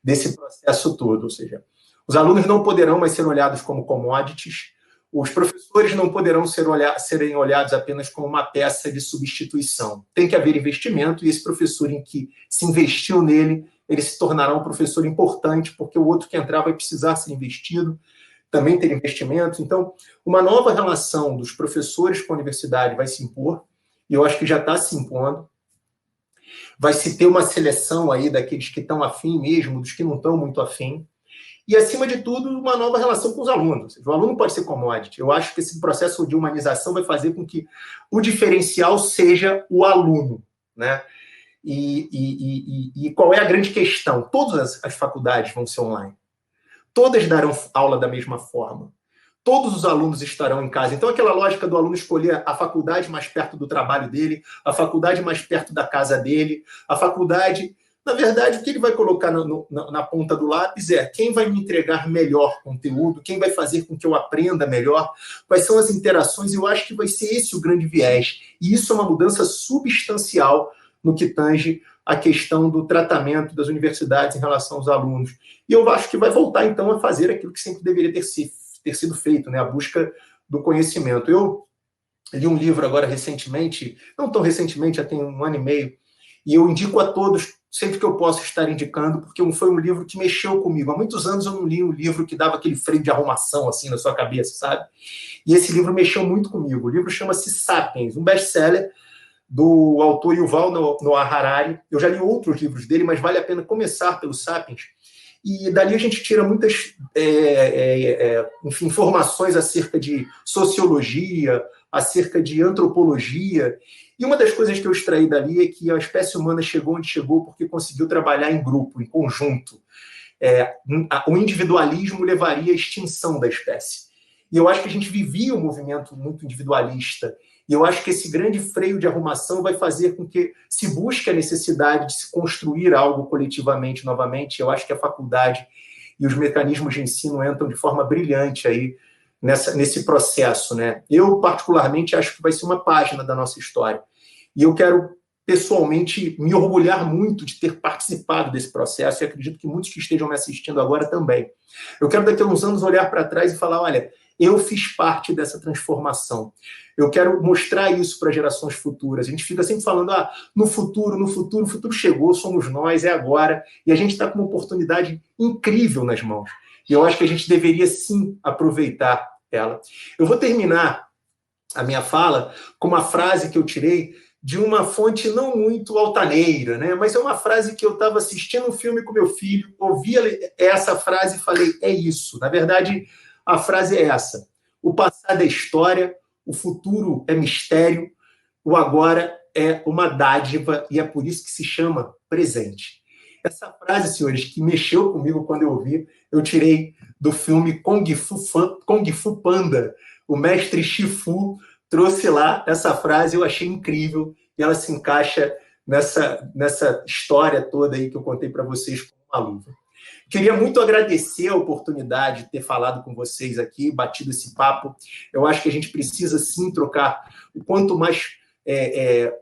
desse processo todo. Ou seja, os alunos não poderão mais ser olhados como commodities, os professores não poderão serem olhados apenas como uma peça de substituição. Tem que haver investimento, e esse professor em que se investiu nele, ele se tornará um professor importante, porque o outro que entrar vai precisar ser investido, também ter investimentos. Então, uma nova relação dos professores com a universidade vai se impor, e eu acho que já está se impondo. Vai se ter uma seleção aí daqueles que estão afim mesmo, dos que não estão muito afim. E, acima de tudo, uma nova relação com os alunos. O aluno pode ser commodity. Eu acho que esse processo de humanização vai fazer com que o diferencial seja o aluno, né? E qual é a grande questão? Todas as faculdades vão ser online. Todas darão aula da mesma forma. Todos os alunos estarão em casa. Então, aquela lógica do aluno escolher a faculdade mais perto do trabalho dele, a faculdade mais perto da casa dele, a faculdade... Na verdade, o que ele vai colocar na ponta do lápis é quem vai me entregar melhor conteúdo, quem vai fazer com que eu aprenda melhor, quais são as interações, e eu acho que vai ser esse o grande viés. E isso é uma mudança substancial no que tange a questão do tratamento das universidades em relação aos alunos. E eu acho que vai voltar, então, a fazer aquilo que sempre deveria ter sido feito, né? A busca do conhecimento. Eu li um livro agora recentemente, não tão recentemente, já tem 1 ano e meio, e eu indico a todos, sempre que eu posso estar indicando, porque foi um livro que mexeu comigo. Há muitos anos eu não li um livro que dava aquele freio de arrumação assim na sua cabeça, sabe? E esse livro mexeu muito comigo. O livro chama-se Sapiens, um best-seller do autor Yuval Noah Harari. Eu já li outros livros dele, mas vale a pena começar pelo Sapiens. E dali a gente tira muitas informações acerca de sociologia, acerca de antropologia. E uma das coisas que eu extraí dali é que a espécie humana chegou onde chegou porque conseguiu trabalhar em grupo, em conjunto. O individualismo levaria à extinção da espécie. E eu acho que a gente vivia um movimento muito individualista. E eu acho que esse grande freio de arrumação vai fazer com que se busque a necessidade de se construir algo coletivamente novamente. Eu acho que a faculdade e os mecanismos de ensino entram de forma brilhante aí nesse processo, né? Eu, particularmente, acho que vai ser uma página da nossa história. E eu quero, pessoalmente, me orgulhar muito de ter participado desse processo, e acredito que muitos que estejam me assistindo agora também. Eu quero, daqui a uns anos, olhar para trás e falar, olha, eu fiz parte dessa transformação. Eu quero mostrar isso para gerações futuras. A gente fica sempre falando, no futuro, o futuro chegou, somos nós, é agora, e a gente está com uma oportunidade incrível nas mãos. E eu acho que a gente deveria, sim, aproveitar ela. Eu vou terminar a minha fala com uma frase que eu tirei de uma fonte não muito altaneira, né? Mas é uma frase que eu estava assistindo um filme com meu filho, ouvi essa frase e falei, é isso. Na verdade, a frase é essa. O passado é história, o futuro é mistério, o agora é uma dádiva, e é por isso que se chama presente. Essa frase, senhores, que mexeu comigo quando eu ouvi, eu tirei do filme Kung Fu Panda. O mestre Shifu trouxe lá essa frase, eu achei incrível, e ela se encaixa nessa história toda aí que eu contei para vocês como uma luva. Queria muito agradecer a oportunidade de ter falado com vocês aqui, batido esse papo. Eu acho que a gente precisa, sim, trocar o quanto mais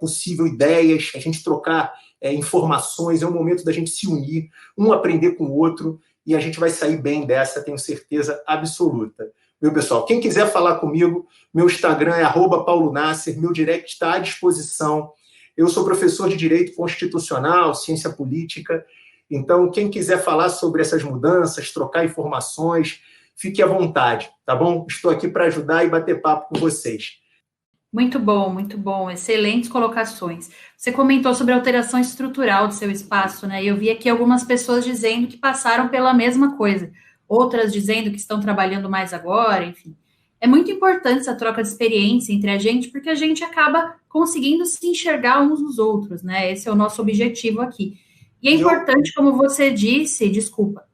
possível ideias, a gente trocar informações, é um momento da gente se unir, um aprender com o outro, e a gente vai sair bem dessa, tenho certeza absoluta. Meu pessoal, quem quiser falar comigo, meu Instagram é @paulonasser, meu direct está à disposição. Eu sou professor de Direito Constitucional, Ciência Política, então quem quiser falar sobre essas mudanças, trocar informações, fique à vontade, tá bom? Estou aqui para ajudar e bater papo com vocês. Muito bom, excelentes colocações. Você comentou sobre a alteração estrutural do seu espaço, né? E eu vi aqui algumas pessoas dizendo que passaram pela mesma coisa, outras dizendo que estão trabalhando mais agora, enfim. É muito importante essa troca de experiência entre a gente, porque a gente acaba conseguindo se enxergar uns nos outros, né? Esse é o nosso objetivo aqui. E é importante, como você disse, desculpa,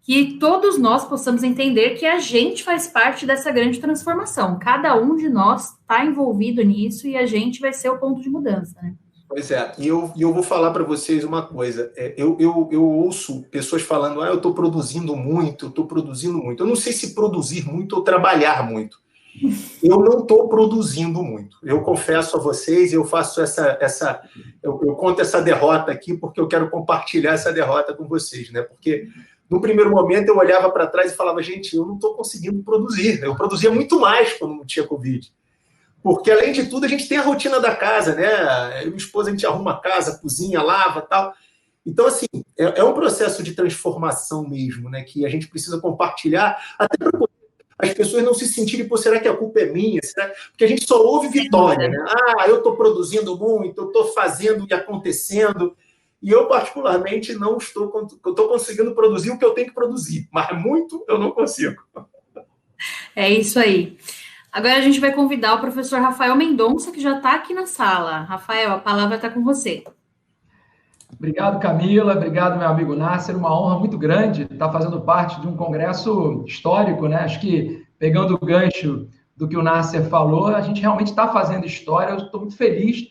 que todos nós possamos entender que a gente faz parte dessa grande transformação. Cada um de nós está envolvido nisso e a gente vai ser o ponto de mudança, né? Pois é, e eu vou falar para vocês uma coisa. Eu ouço pessoas falando, eu estou produzindo muito, Eu não sei se produzir muito ou trabalhar muito. Eu não estou produzindo muito. Eu confesso a vocês, eu faço eu conto essa derrota aqui porque eu quero compartilhar essa derrota com vocês, né? Porque no primeiro momento eu olhava para trás e falava, gente, eu não estou conseguindo produzir. Eu produzia muito mais quando não tinha Covid. Porque, além de tudo, a gente tem a rotina da casa, né? Eu e minha esposa, a gente arruma a casa, cozinha, lava, tal. Então, assim, é um processo de transformação mesmo, né? Que a gente precisa compartilhar, até para as pessoas não se sentirem, pô, será que a culpa é minha? Porque a gente só ouve vitória, né? Eu estou produzindo muito, eu estou fazendo e acontecendo. E eu, particularmente, não estou conseguindo produzir o que eu tenho que produzir. Mas muito eu não consigo. É isso aí. Agora a gente vai convidar o professor Rafael Mendonça, que já está aqui na sala. Rafael, a palavra está com você. Obrigado, Camila. Obrigado, meu amigo Nasser. Uma honra muito grande estar fazendo parte de um congresso histórico, né? Acho que, pegando o gancho do que o Nasser falou, a gente realmente está fazendo história. Eu estou muito feliz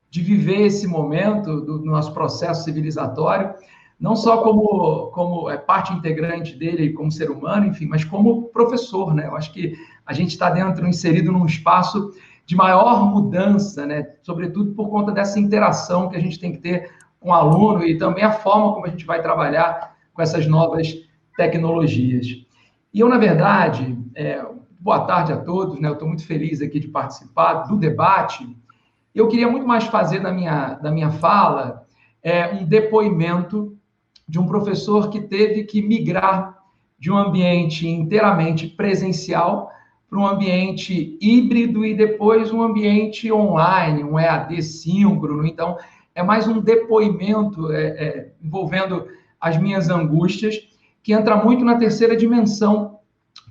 de viver esse momento do nosso processo civilizatório, não só como parte integrante dele como ser humano, enfim, mas como professor, né? Eu acho que a gente está inserido num espaço de maior mudança, né? Sobretudo por conta dessa interação que a gente tem que ter com o aluno e também a forma como a gente vai trabalhar com essas novas tecnologias. E eu, na verdade, boa tarde a todos, né? Eu estou muito feliz aqui de participar do debate. Eu queria muito mais fazer da minha fala um depoimento de um professor que teve que migrar de um ambiente inteiramente presencial para um ambiente híbrido e depois um ambiente online, um EAD síncrono. Então, é mais um depoimento envolvendo as minhas angústias, que entra muito na terceira dimensão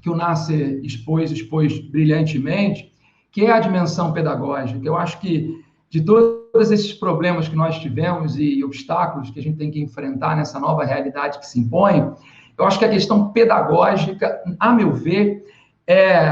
que o Nasser expôs brilhantemente, que é a dimensão pedagógica. Eu acho que de todos esses problemas que nós tivemos e obstáculos que a gente tem que enfrentar nessa nova realidade que se impõe, eu acho que a questão pedagógica, a meu ver,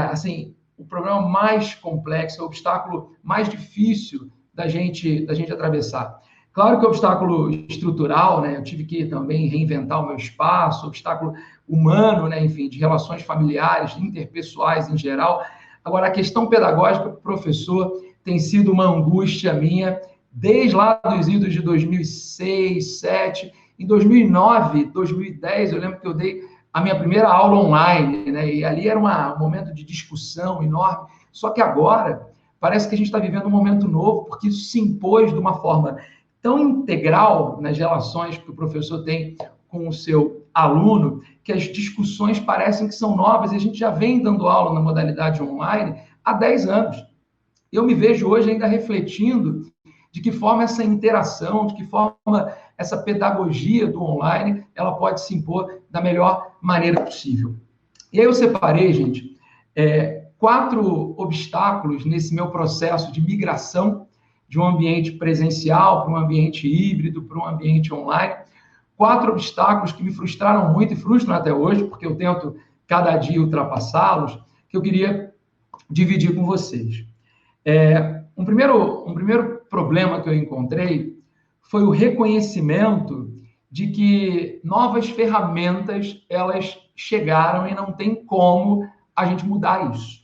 assim, o problema mais complexo, o obstáculo mais difícil da gente atravessar. Claro que o obstáculo estrutural, né, eu tive que também reinventar o meu espaço, obstáculo humano, né, enfim, de relações familiares, interpessoais em geral. Agora, a questão pedagógica, professor, tem sido uma angústia minha desde lá dos idos de 2006, 2007, em 2009, 2010, eu lembro que eu dei a minha primeira aula online, né? E ali era um momento de discussão enorme. Só que agora, parece que a gente está vivendo um momento novo, porque isso se impôs de uma forma tão integral nas relações que o professor tem com o seu aluno, que as discussões parecem que são novas, e a gente já vem dando aula na modalidade online há 10 anos. Eu me vejo hoje ainda refletindo de que forma essa interação, de que forma essa pedagogia do online, ela pode se impor da melhor maneira possível. E aí eu separei, gente, 4 obstáculos nesse meu processo de migração de um ambiente presencial para um ambiente híbrido, para um ambiente online. 4 obstáculos que me frustraram muito e frustram até hoje, porque eu tento cada dia ultrapassá-los, que eu queria dividir com vocês. Um primeiro problema que eu encontrei foi o reconhecimento de que novas ferramentas, elas chegaram e não tem como a gente mudar isso.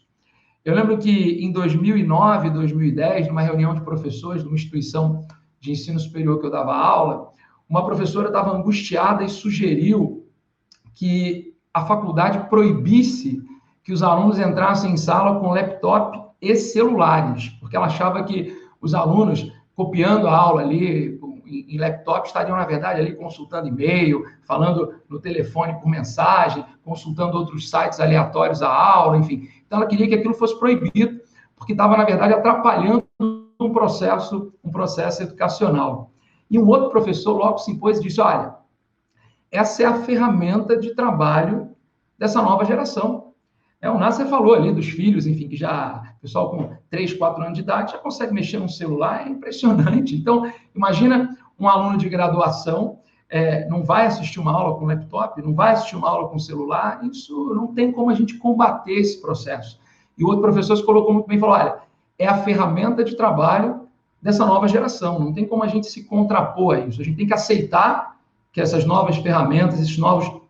Eu lembro que em 2009, 2010, numa reunião de professores de uma instituição de ensino superior que eu dava aula, uma professora estava angustiada e sugeriu que a faculdade proibisse que os alunos entrassem em sala com laptop e celulares, porque ela achava que os alunos, copiando a aula ali em laptop, estariam, na verdade, ali consultando e-mail, falando no telefone por mensagem, consultando outros sites aleatórios à aula, enfim. Então, ela queria que aquilo fosse proibido, porque estava, na verdade, atrapalhando um processo educacional. E um outro professor logo se impôs e disse, olha, essa é a ferramenta de trabalho dessa nova geração. O Nasser falou ali dos filhos, enfim, que já, o pessoal com 3, 4 anos de idade já consegue mexer no celular, é impressionante. Então, imagina um aluno de graduação, não vai assistir uma aula com laptop, não vai assistir uma aula com celular, isso não tem como a gente combater esse processo. E o outro professor se colocou muito bem e falou, olha, é a ferramenta de trabalho dessa nova geração, não tem como a gente se contrapor a isso, a gente tem que aceitar que essas novas ferramentas, esses novos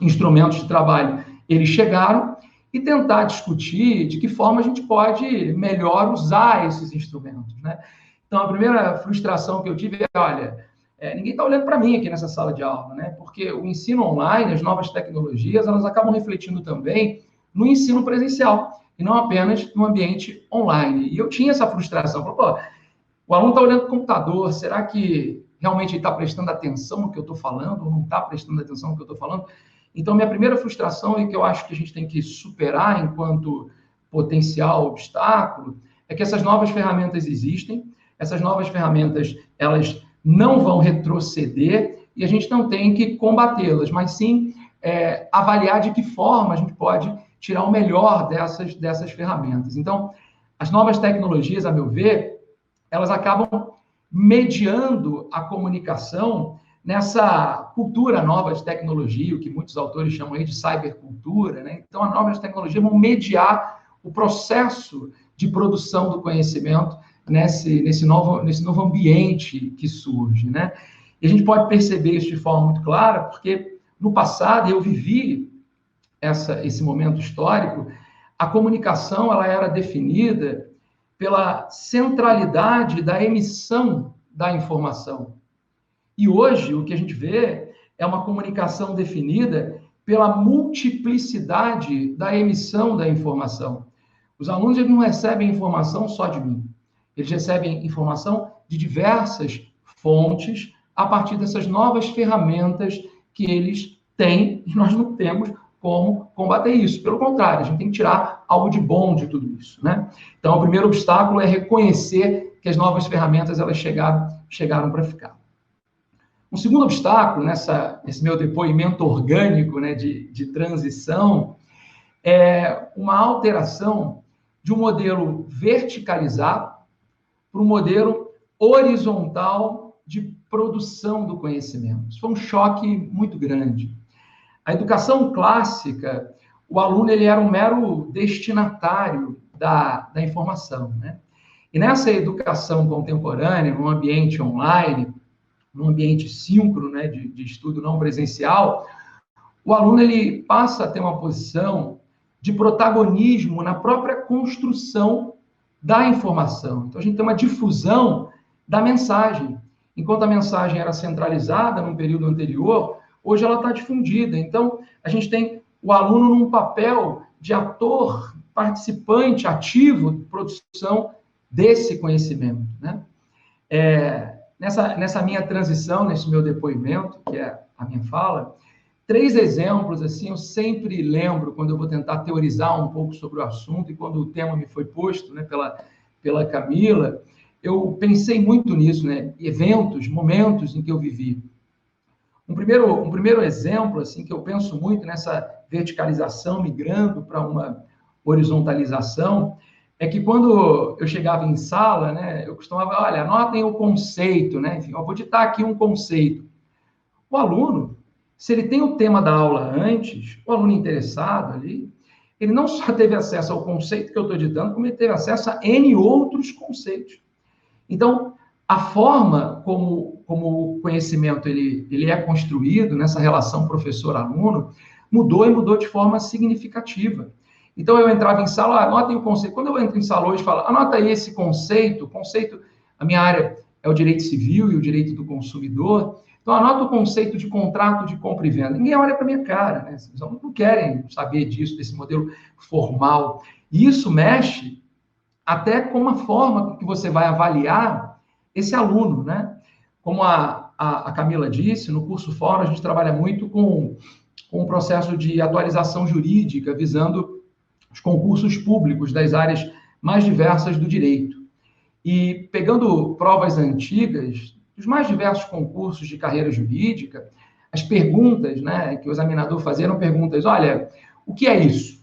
instrumentos de trabalho, eles chegaram, e tentar discutir de que forma a gente pode melhor usar esses instrumentos, né? Então, a primeira frustração que eu tive é, olha, ninguém está olhando para mim aqui nessa sala de aula, né? Porque o ensino online, as novas tecnologias, elas acabam refletindo também no ensino presencial, e não apenas no ambiente online. E eu tinha essa frustração, pô, o aluno está olhando para o computador, será que realmente ele está prestando atenção no que eu estou falando, ou não está prestando atenção no que eu estou falando? Então, minha primeira frustração, e que eu acho que a gente tem que superar enquanto potencial obstáculo, é que essas novas ferramentas existem, essas novas ferramentas, elas não vão retroceder, e a gente não tem que combatê-las, mas sim avaliar de que forma a gente pode tirar o melhor dessas ferramentas. Então, as novas tecnologias, a meu ver, elas acabam mediando a comunicação nessa cultura nova de tecnologia, o que muitos autores chamam aí de cybercultura, né? Então, as novas tecnologias vão mediar o processo de produção do conhecimento nesse novo ambiente que surge, né? E a gente pode perceber isso de forma muito clara, porque no passado eu vivi esse momento histórico, a comunicação ela era definida pela centralidade da emissão da informação. E hoje, o que a gente vê é uma comunicação definida pela multiplicidade da emissão da informação. Os alunos eles não recebem informação só de mim. Eles recebem informação de diversas fontes a partir dessas novas ferramentas que eles têm e nós não temos como combater isso. Pelo contrário, a gente tem que tirar algo de bom de tudo isso, né? Então, o primeiro obstáculo é reconhecer que as novas ferramentas elas chegaram para ficar. Um segundo obstáculo nesse meu depoimento orgânico, né, de transição é uma alteração de um modelo verticalizado para um modelo horizontal de produção do conhecimento. Isso foi um choque muito grande. A educação clássica, o aluno ele era um mero destinatário da informação, né? E nessa educação contemporânea, num ambiente online, num ambiente síncrono, né, de estudo não presencial, o aluno ele passa a ter uma posição de protagonismo na própria construção da informação. Então, a gente tem uma difusão da mensagem. Enquanto a mensagem era centralizada num período anterior, hoje ela está difundida. Então, a gente tem o aluno num papel de ator, participante, ativo de produção desse conhecimento, né? Nessa minha transição, nesse meu depoimento, que é a minha fala, 3 exemplos, assim, eu sempre lembro quando eu vou tentar teorizar um pouco sobre o assunto e quando o tema me foi posto, né, pela Camila, eu pensei muito nisso, né? Eventos, momentos em que eu vivi. Um primeiro exemplo, assim, que eu penso muito nessa verticalização migrando para uma horizontalização, é que quando eu chegava em sala, né, eu costumava, olha, anotem o conceito, né? Enfim, eu vou ditar aqui um conceito. O aluno, se ele tem o tema da aula antes, o aluno interessado ali, ele não só teve acesso ao conceito que eu estou ditando, como ele teve acesso a N outros conceitos. Então, a forma como o conhecimento ele é construído nessa relação professor-aluno mudou e mudou de forma significativa. Então, eu entrava em sala, anotem o conceito. Quando eu entro em sala hoje, falo, anota aí esse conceito, a minha área é o direito civil e o direito do consumidor. Então, anota o conceito de contrato de compra e venda. Ninguém olha para a minha cara, né? Vocês não querem saber disso, desse modelo formal. E isso mexe até com a forma que você vai avaliar esse aluno, né? Como a Camila disse, no curso Fórum a gente trabalha muito com um processo de atualização jurídica, visando os concursos públicos das áreas mais diversas do direito. E pegando provas antigas, dos mais diversos concursos de carreira jurídica, as perguntas, né, que o examinador fazia eram perguntas: olha, o que é isso?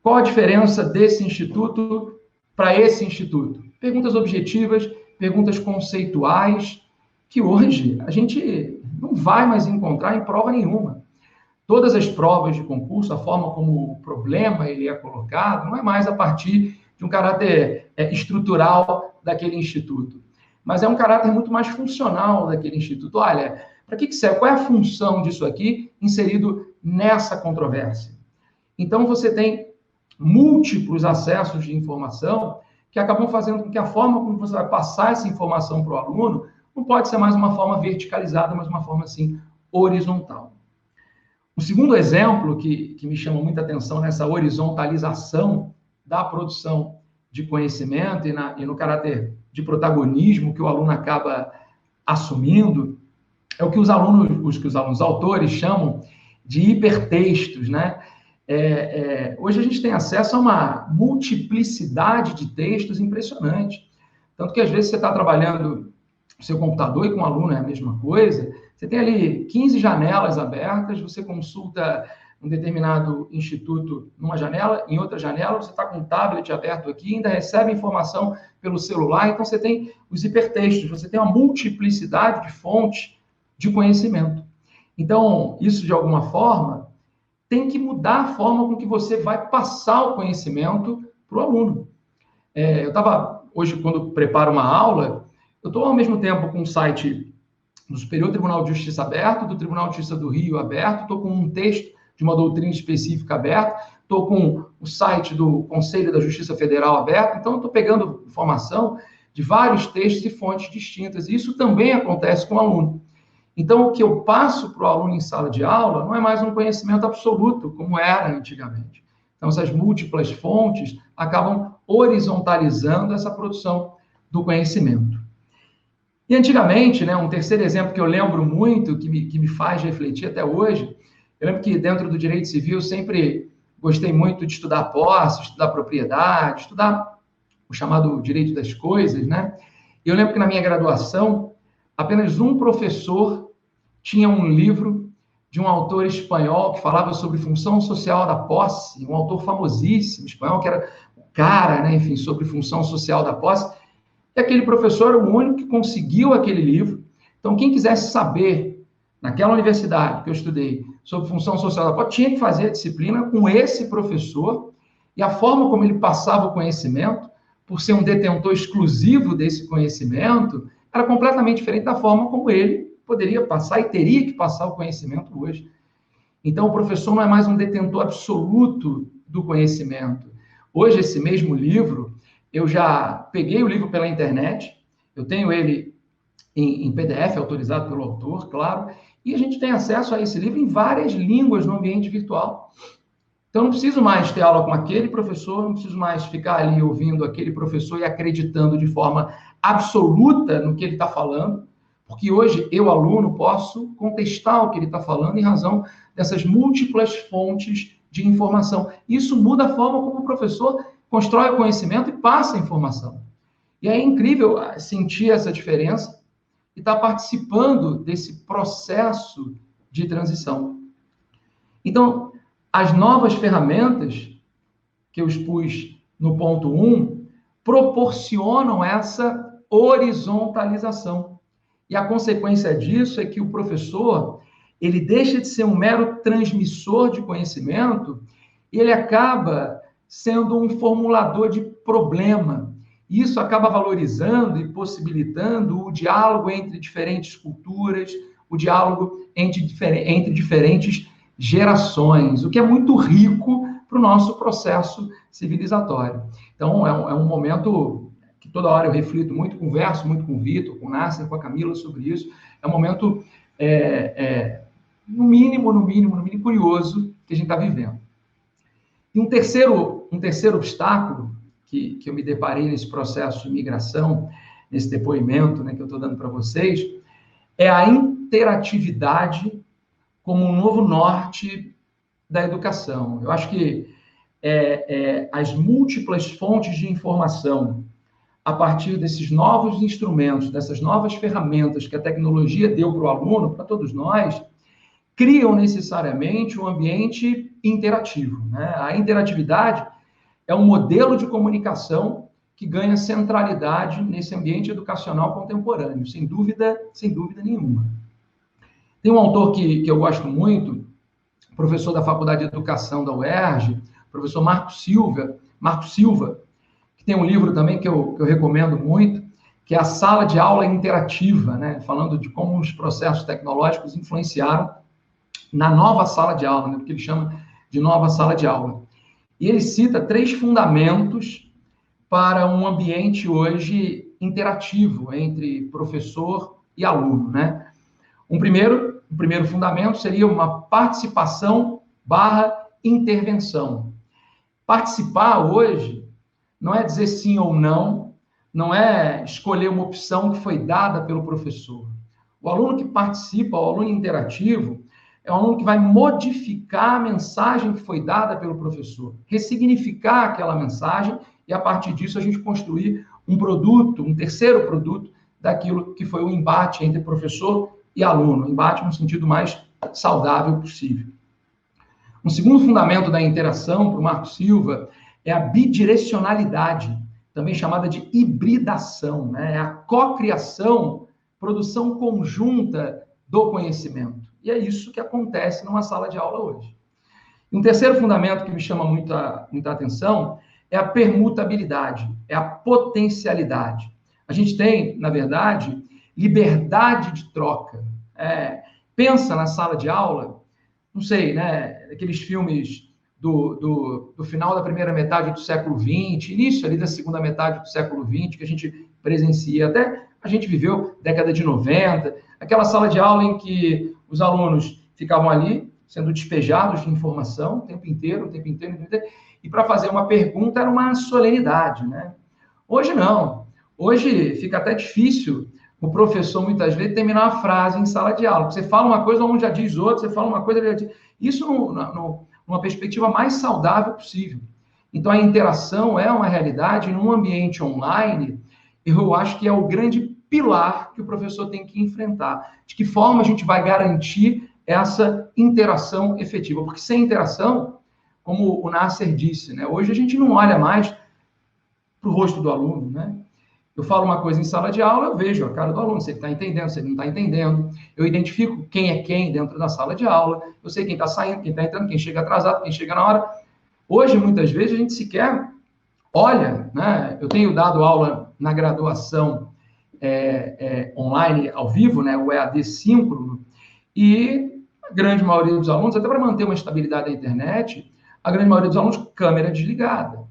Qual a diferença desse instituto para esse instituto? Perguntas objetivas, perguntas conceituais, que hoje a gente não vai mais encontrar em prova nenhuma. Todas as provas de concurso, a forma como o problema ele é colocado, não é mais a partir de um caráter estrutural daquele instituto, mas é um caráter muito mais funcional daquele instituto. Olha, para que serve? Qual é a função disso aqui inserido nessa controvérsia? Então, você tem múltiplos acessos de informação que acabam fazendo com que a forma como você vai passar essa informação para o aluno não pode ser mais uma forma verticalizada, mas uma forma, assim, horizontal. O segundo exemplo que me chama muita atenção nessa horizontalização da produção de conhecimento e no caráter de protagonismo que o aluno acaba assumindo é o que os autores chamam de hipertextos, né? Hoje a gente tem acesso a uma multiplicidade de textos impressionante. Tanto que, às vezes, você está trabalhando no seu computador e com o aluno é a mesma coisa, você tem ali 15 janelas abertas, você consulta um determinado instituto numa janela, em outra janela, você está com um tablet aberto aqui, ainda recebe informação pelo celular, então você tem os hipertextos, você tem uma multiplicidade de fontes de conhecimento. Então, isso, de alguma forma, tem que mudar a forma com que você vai passar o conhecimento para o aluno. Eu estava, hoje, quando preparo uma aula, eu estou, ao mesmo tempo, com um site do Superior Tribunal de Justiça aberto, do Tribunal de Justiça do Rio aberto, estou com um texto de uma doutrina específica aberto, estou com o site do Conselho da Justiça Federal aberto, então estou pegando informação de vários textos e fontes distintas, e isso também acontece com o aluno. Então, o que eu passo para o aluno em sala de aula não é mais um conhecimento absoluto, como era antigamente. Então, essas múltiplas fontes acabam horizontalizando essa produção do conhecimento. E antigamente, né, um terceiro exemplo que eu lembro muito, que me faz refletir até hoje, eu lembro que dentro do direito civil eu sempre gostei muito de estudar posse, estudar propriedade, estudar o chamado direito das coisas, né? E eu lembro que na minha graduação, apenas um professor tinha um livro de um autor espanhol que falava sobre função social da posse, um autor famosíssimo espanhol, que era o cara, né, enfim, sobre função social da posse. E aquele professor era o único que conseguiu aquele livro. Então, quem quisesse saber, naquela universidade que eu estudei, sobre função social da posse, tinha que fazer a disciplina com esse professor, e a forma como ele passava o conhecimento, por ser um detentor exclusivo desse conhecimento, era completamente diferente da forma como ele poderia passar e teria que passar o conhecimento hoje. Então, o professor não é mais um detentor absoluto do conhecimento. Hoje, esse mesmo livro, eu já peguei o livro pela internet, eu tenho ele em PDF, autorizado pelo autor, claro, e a gente tem acesso a esse livro em várias línguas no ambiente virtual. Então, não preciso mais ter aula com aquele professor, não preciso mais ficar ali ouvindo aquele professor e acreditando de forma absoluta no que ele está falando, porque hoje eu, aluno, posso contestar o que ele está falando em razão dessas múltiplas fontes de informação. Isso muda a forma como o professor constrói o conhecimento e passa a informação. E é incrível sentir essa diferença e estar participando desse processo de transição. Então, as novas ferramentas que eu expus no ponto 1 proporcionam essa horizontalização. E a consequência disso é que o professor, ele deixa de ser um mero transmissor de conhecimento e ele acaba sendo um formulador de problema. Isso acaba valorizando e possibilitando o diálogo entre diferentes culturas, o diálogo entre diferentes gerações, o que é muito rico para o nosso processo civilizatório. Então, é um momento que toda hora eu reflito muito, converso muito com o Vitor, com o Nasser, com a Camila sobre isso. É um momento, no mínimo curioso que a gente está vivendo. E um terceiro obstáculo que eu me deparei nesse processo de migração, nesse depoimento, né, que eu estou dando para vocês, é a interatividade como um novo norte da educação. Eu acho que as múltiplas fontes de informação, a partir desses novos instrumentos, dessas novas ferramentas que a tecnologia deu para o aluno, para todos nós, criam necessariamente um ambiente interativo, né? A interatividade é um modelo de comunicação que ganha centralidade nesse ambiente educacional contemporâneo, sem dúvida nenhuma. Tem um autor que eu gosto muito, professor da Faculdade de Educação da UERJ, professor Marco Silva, que tem um livro também que eu recomendo muito, que é A Sala de Aula Interativa, né? Falando de como os processos tecnológicos influenciaram na nova sala de aula, né? Porque ele chama de nova sala de aula. E ele cita 3 fundamentos para um ambiente hoje interativo entre professor e aluno, né? O primeiro fundamento seria uma participação / intervenção. Participar hoje não é dizer sim ou não é escolher uma opção que foi dada pelo professor. O aluno que participa, o aluno interativo, é um aluno que vai modificar a mensagem que foi dada pelo professor, ressignificar aquela mensagem e, a partir disso, a gente construir um produto, um terceiro produto daquilo que foi o embate entre professor e aluno, embate no sentido mais saudável possível. Um segundo fundamento da interação, para o Marco Silva, é a bidirecionalidade, também chamada de hibridação, né? É a cocriação, produção conjunta do conhecimento. E é isso que acontece numa sala de aula hoje. E um terceiro fundamento que me chama muita atenção é a permutabilidade, é a potencialidade. A gente tem, na verdade, liberdade de troca. Pensa na sala de aula, não sei, né, aqueles filmes do final da primeira metade do século XX, início ali da segunda metade do século XX, que a gente presencia, até a gente viveu década de 90, aquela sala de aula em que os alunos ficavam ali, sendo despejados de informação o tempo inteiro, e para fazer uma pergunta era uma solenidade, né? Hoje não. Hoje fica até difícil o professor, muitas vezes, terminar uma frase em sala de aula. Você fala uma coisa, o aluno já diz outra, você fala uma coisa, ele já diz... Isso numa perspectiva mais saudável possível. Então, a interação é uma realidade num ambiente online, eu acho que é o grande pilar que o professor tem que enfrentar. De que forma a gente vai garantir essa interação efetiva? Porque sem interação, como o Nasser disse, né, hoje a gente não olha mais para o rosto do aluno, né? Eu falo uma coisa em sala de aula, eu vejo a cara do aluno, se ele está entendendo, se ele não está entendendo. Eu identifico quem é quem dentro da sala de aula. Eu sei quem está saindo, quem está entrando, quem chega atrasado, quem chega na hora. Hoje, muitas vezes, a gente sequer olha, né? Eu tenho dado aula na graduação online, ao vivo, né? O EAD síncrono, e a grande maioria dos alunos, até para manter uma estabilidade da internet, a grande maioria dos alunos com câmera desligada.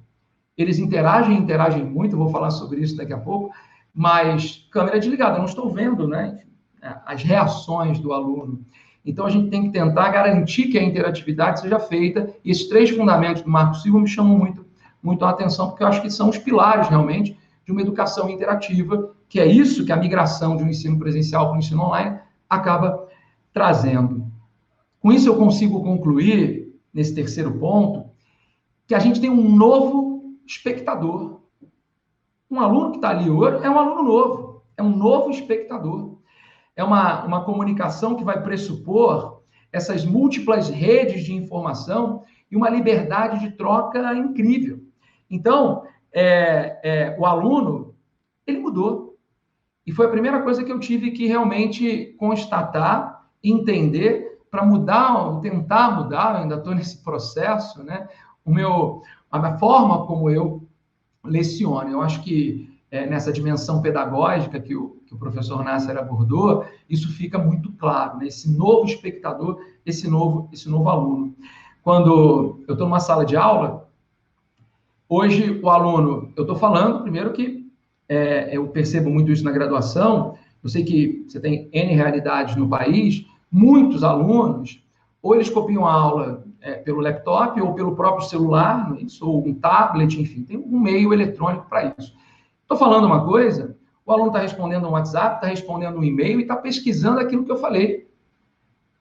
Eles interagem muito, vou falar sobre isso daqui a pouco, mas câmera desligada, eu não estou vendo, né, as reações do aluno. Então, a gente tem que tentar garantir que a interatividade seja feita, e esses 3 fundamentos do Marco Silva me chamam muito a atenção, porque eu acho que são os pilares, realmente, de uma educação interativa, que é isso que a migração de um ensino presencial para o ensino online acaba trazendo. Com isso, eu consigo concluir, nesse terceiro ponto, que a gente tem um novo espectador. Um aluno que está ali hoje é um aluno novo, é um novo espectador. É uma comunicação que vai pressupor essas múltiplas redes de informação e uma liberdade de troca incrível. Então, o aluno, ele mudou. E foi a primeira coisa que eu tive que realmente constatar, entender, para mudar, tentar mudar, eu ainda estou nesse processo, né? A forma como eu leciono. Eu acho que nessa dimensão pedagógica que o professor Nasser abordou, isso fica muito claro, né? Esse novo espectador, esse novo aluno. Quando eu estou numa sala de aula, hoje o aluno, eu estou falando primeiro que eu percebo muito isso na graduação, eu sei que você tem N realidades no país, muitos alunos, ou eles copiam a aula pelo laptop, ou pelo próprio celular, ou um tablet, enfim, tem um meio eletrônico para isso. Estou falando uma coisa, o aluno está respondendo um WhatsApp, está respondendo um e-mail e está pesquisando aquilo que eu falei.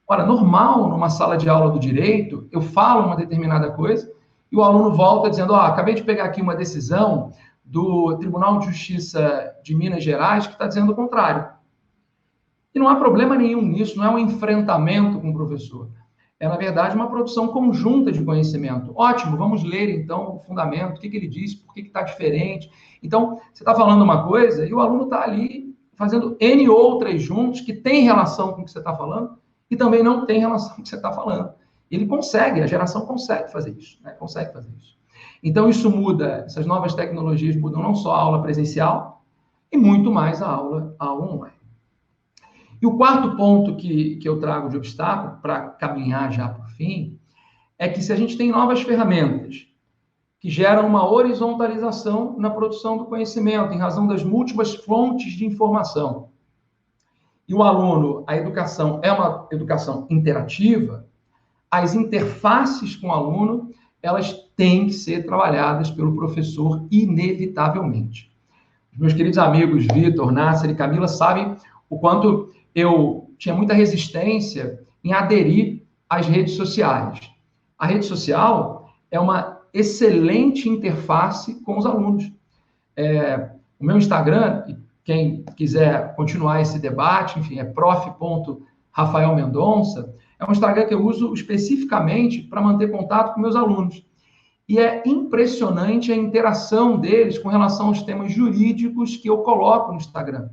Ora, normal, numa sala de aula do direito, eu falo uma determinada coisa e o aluno volta dizendo, acabei de pegar aqui uma decisão do Tribunal de Justiça de Minas Gerais que está dizendo o contrário. E não há problema nenhum nisso, não é um enfrentamento com o professor. É, na verdade, uma produção conjunta de conhecimento. Ótimo, vamos ler, então, o fundamento, o que ele disse, por que está diferente. Então, você está falando uma coisa e o aluno está ali fazendo N outras juntos que tem relação com o que você está falando e também não tem relação com o que você está falando. Ele consegue, a geração consegue fazer isso, né? Consegue fazer isso. Então, isso muda, essas novas tecnologias mudam não só a aula presencial, e muito mais a aula online. E o quarto ponto que eu trago de obstáculo, para caminhar já para o fim, é que se a gente tem novas ferramentas que geram uma horizontalização na produção do conhecimento, em razão das múltiplas fontes de informação, e o aluno, a educação é uma educação interativa, as interfaces com o aluno, elas têm que ser trabalhadas pelo professor inevitavelmente. Os meus queridos amigos Vitor, Nasser e Camila sabem o quanto eu tinha muita resistência em aderir às redes sociais. A rede social é uma excelente interface com os alunos. O meu Instagram, quem quiser continuar esse debate, enfim, é prof.rafaelmendonça, é um Instagram que eu uso especificamente para manter contato com meus alunos. E é impressionante a interação deles com relação aos temas jurídicos que eu coloco no Instagram.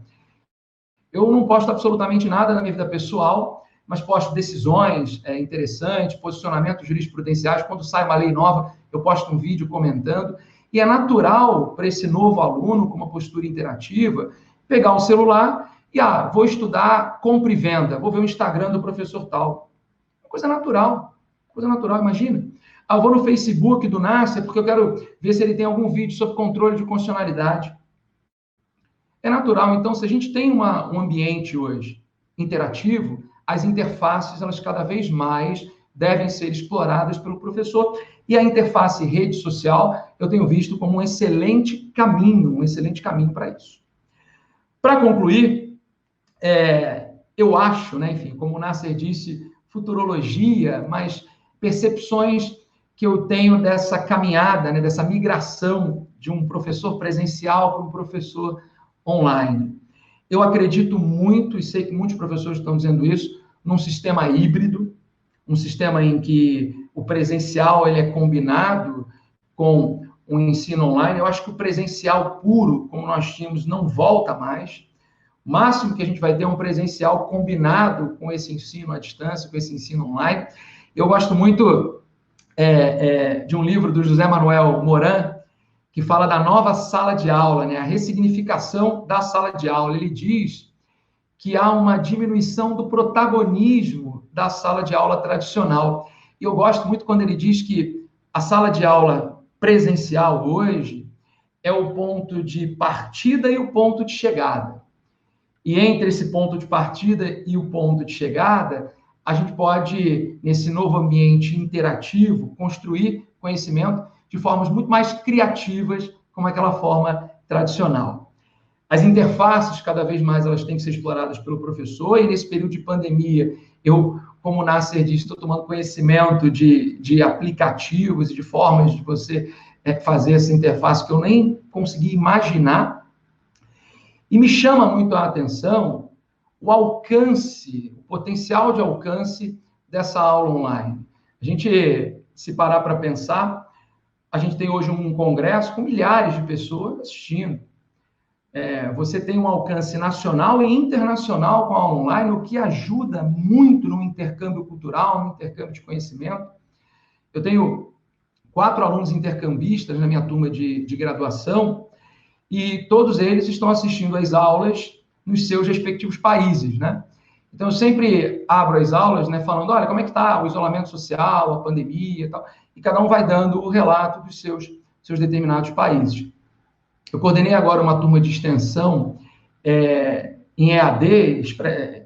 Eu não posto absolutamente nada na minha vida pessoal, mas posto decisões interessantes, posicionamentos jurisprudenciais. Quando sai uma lei nova, eu posto um vídeo comentando. E é natural para esse novo aluno, com uma postura interativa, pegar o celular e, vou estudar compra e venda, vou ver o Instagram do professor tal. Coisa natural, imagina. Eu vou no Facebook do Nasser porque eu quero ver se ele tem algum vídeo sobre controle de constitucionalidade. É natural. Então, se a gente tem um ambiente hoje interativo, as interfaces, elas cada vez mais devem ser exploradas pelo professor. E a interface rede social, eu tenho visto como um excelente caminho para isso. Para concluir, eu acho, né, enfim, como o Nasser disse, futurologia, mas percepções que eu tenho dessa caminhada, né, dessa migração de um professor presencial para um professor online. Eu acredito muito, e sei que muitos professores estão dizendo isso, num sistema híbrido, um sistema em que o presencial ele é combinado com o ensino online. Eu acho que o presencial puro, como nós tínhamos, não volta mais. O máximo que a gente vai ter é um presencial combinado com esse ensino à distância, com esse ensino online. Eu gosto muito de um livro do José Manuel Moran, que fala da nova sala de aula, né? A ressignificação da sala de aula. Ele diz que há uma diminuição do protagonismo da sala de aula tradicional. E eu gosto muito quando ele diz que a sala de aula presencial hoje é o ponto de partida e o ponto de chegada. E entre esse ponto de partida e o ponto de chegada, a gente pode, nesse novo ambiente interativo, construir conhecimento de formas muito mais criativas, como aquela forma tradicional. As interfaces, cada vez mais, elas têm que ser exploradas pelo professor, e nesse período de pandemia, eu, como o Nasser disse, estou tomando conhecimento de aplicativos e de formas de você fazer essa interface que eu nem consegui imaginar. E me chama muito a atenção o alcance, o potencial de alcance dessa aula online. A gente, se parar para pensar, a gente tem hoje um congresso com milhares de pessoas assistindo. Você tem um alcance nacional e internacional com a online, o que ajuda muito no intercâmbio cultural, no intercâmbio de conhecimento. Eu tenho 4 alunos intercambistas na minha turma de graduação, e todos eles estão assistindo às aulas nos seus respectivos países, né? Então, eu sempre abro as aulas, né, falando, olha, como é que está o isolamento social, a pandemia e tal, e cada um vai dando o relato dos seus determinados países. Eu coordenei agora uma turma de extensão em EAD,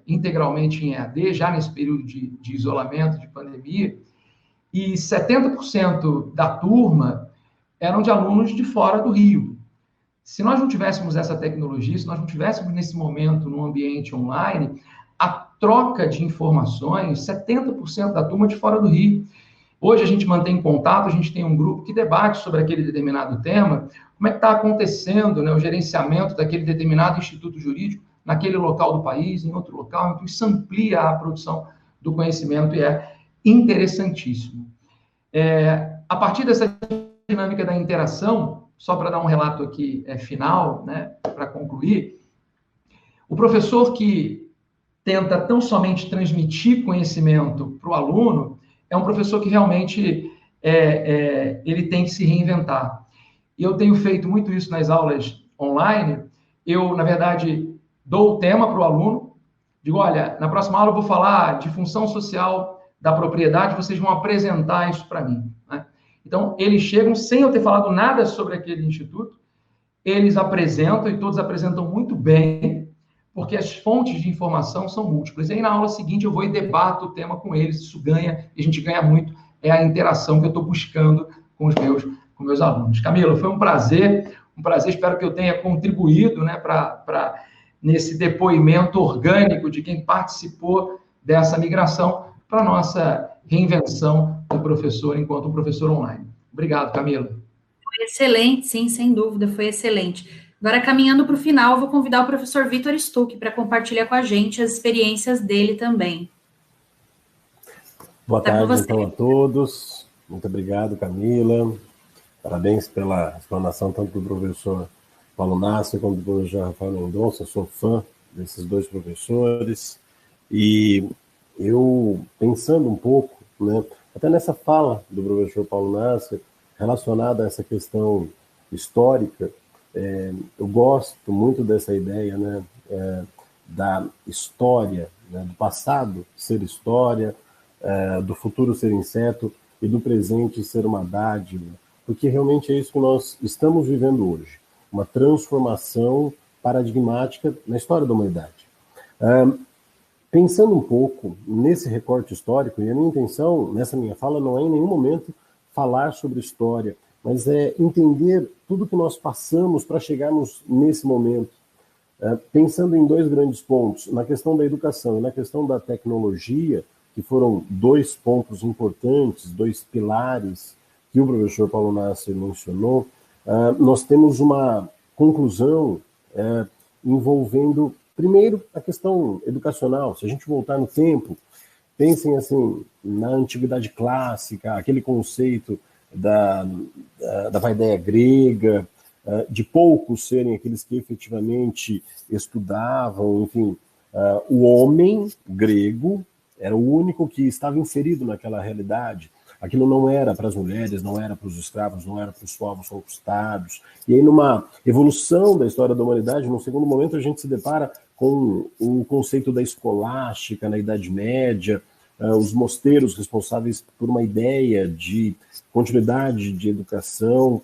integralmente em EAD, já nesse período de isolamento, de pandemia, e 70% da turma eram de alunos de fora do Rio. Se nós não tivéssemos essa tecnologia, se nós não tivéssemos nesse momento num ambiente online, a troca de informações, 70% da turma de fora do Rio. Hoje a gente mantém contato, a gente tem um grupo que debate sobre aquele determinado tema, como é que está acontecendo, né, o gerenciamento daquele determinado instituto jurídico naquele local do país, em outro local, então isso amplia a produção do conhecimento e é interessantíssimo. A partir dessa dinâmica da interação, só para dar um relato aqui final, né, para concluir, o professor que tenta tão somente transmitir conhecimento para o aluno é um professor que realmente ele tem que se reinventar. E eu tenho feito muito isso nas aulas online. Eu, na verdade, dou o tema para o aluno, digo, olha, na próxima aula eu vou falar de função social da propriedade, vocês vão apresentar isso para mim, né? Então, eles chegam sem eu ter falado nada sobre aquele instituto, eles apresentam, e todos apresentam muito bem, porque as fontes de informação são múltiplas. E aí, na aula seguinte, eu vou e debato o tema com eles, isso ganha, e a gente ganha muito, é a interação que eu estou buscando com os meus alunos. Camila, foi um prazer, espero que eu tenha contribuído, né, nesse depoimento orgânico de quem participou dessa migração para a nossa reinvenção do professor enquanto um professor online. Obrigado, Camila. Foi excelente, sim, sem dúvida, foi excelente. Agora, caminhando para o final, vou convidar o professor Vitor Stuck para compartilhar com a gente as experiências dele também. Boa tarde, então, a todos. Muito obrigado, Camila. Parabéns pela explanação tanto do professor Paulo Nássio quanto do professor Rafael Mendonça. Sou fã desses dois professores. E eu, pensando um pouco, né, até nessa fala do professor Paulo Nássio, relacionada a essa questão histórica, eu gosto muito dessa ideia, né, da história, né, do passado ser história, do futuro ser incerto e do presente ser uma dádiva, porque realmente é isso que nós estamos vivendo hoje, uma transformação paradigmática na história da humanidade. Pensando um pouco nesse recorte histórico, e a minha intenção nessa minha fala não é em nenhum momento falar sobre história, mas é entender tudo que nós passamos para chegarmos nesse momento. Pensando em dois grandes pontos, na questão da educação e na questão da tecnologia, que foram dois pontos importantes, dois pilares que o professor Paulo Nássio mencionou, nós temos uma conclusão envolvendo, primeiro, a questão educacional. Se a gente voltar no tempo, pensem assim, na antiguidade clássica, aquele conceito da paideia grega, de poucos serem aqueles que efetivamente estudavam, enfim, o homem grego era o único que estava inserido naquela realidade. Aquilo não era para as mulheres, não era para os escravos, não era para os povos conquistados. E aí, numa evolução da história da humanidade, num segundo momento, a gente se depara com o conceito da escolástica na Idade Média, os mosteiros responsáveis por uma ideia de continuidade de educação,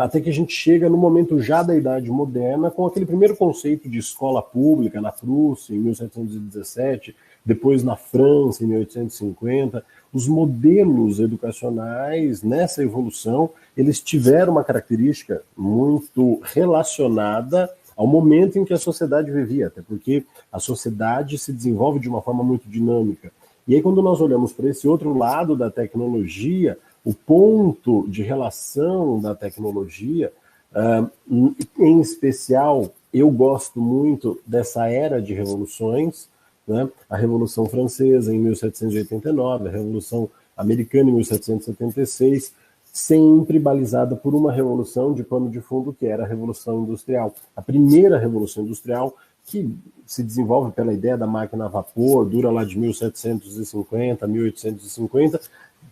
até que a gente chega no momento já da Idade Moderna, com aquele primeiro conceito de escola pública na Prússia, em 1717, depois na França, em 1850. Os modelos educacionais, nessa evolução, eles tiveram uma característica muito relacionada ao momento em que a sociedade vivia, até porque a sociedade se desenvolve de uma forma muito dinâmica. E aí, quando nós olhamos para esse outro lado da tecnologia, o ponto de relação da tecnologia, em especial, eu gosto muito dessa era de revoluções, né? A Revolução Francesa em 1789, a Revolução Americana em 1776, sempre balizada por uma revolução de pano de fundo, que era a Revolução Industrial. A primeira Revolução Industrial, que se desenvolve pela ideia da máquina a vapor, dura lá de 1750 a 1850,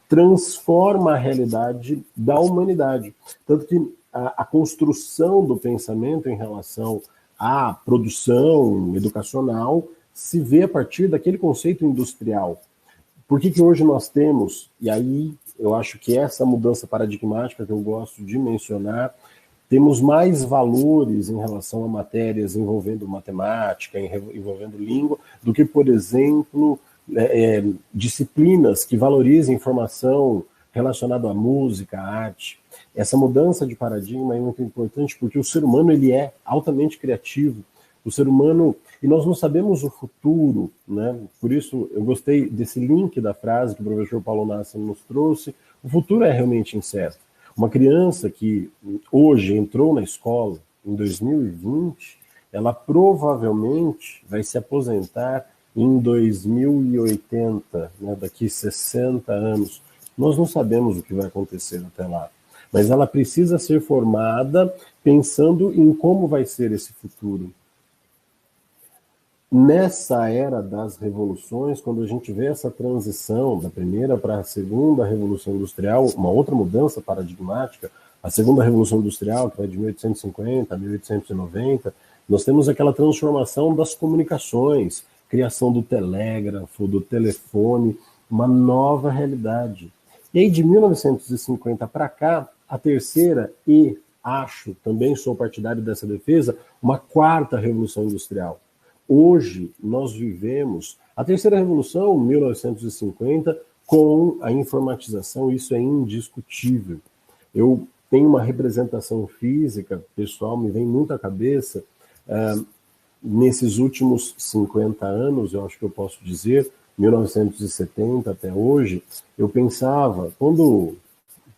transforma a realidade da humanidade. Tanto que a construção do pensamento em relação à produção educacional se vê a partir daquele conceito industrial. Por que hoje nós temos, e aí eu acho que essa mudança paradigmática que eu gosto de mencionar, temos mais valores em relação a matérias envolvendo matemática, envolvendo língua, do que, por exemplo, disciplinas que valorizem informação relacionada à música, à arte. Essa mudança de paradigma é muito importante porque o ser humano ele é altamente criativo. O ser humano, e nós não sabemos o futuro, né? Por isso eu gostei desse link da frase que o professor Paulo Nasser nos trouxe. O futuro é realmente incerto. Uma criança que hoje entrou na escola em 2020, ela provavelmente vai se aposentar em 2080, né? Daqui 60 anos. Nós não sabemos o que vai acontecer até lá, mas ela precisa ser formada pensando em como vai ser esse futuro. Nessa era das revoluções, quando a gente vê essa transição da primeira para a segunda revolução industrial, uma outra mudança paradigmática, a segunda revolução industrial, que vai de 1850 a 1890, nós temos aquela transformação das comunicações, criação do telégrafo, do telefone, uma nova realidade. E aí, de 1950 para cá, a terceira e, acho, também sou partidário dessa defesa, uma quarta revolução industrial. Hoje, nós vivemos a terceira revolução, 1950, com a informatização, isso é indiscutível. Eu tenho uma representação física, pessoal, me vem muito à cabeça, nesses últimos 50 anos, eu acho que eu posso dizer, 1970 até hoje, eu pensava, quando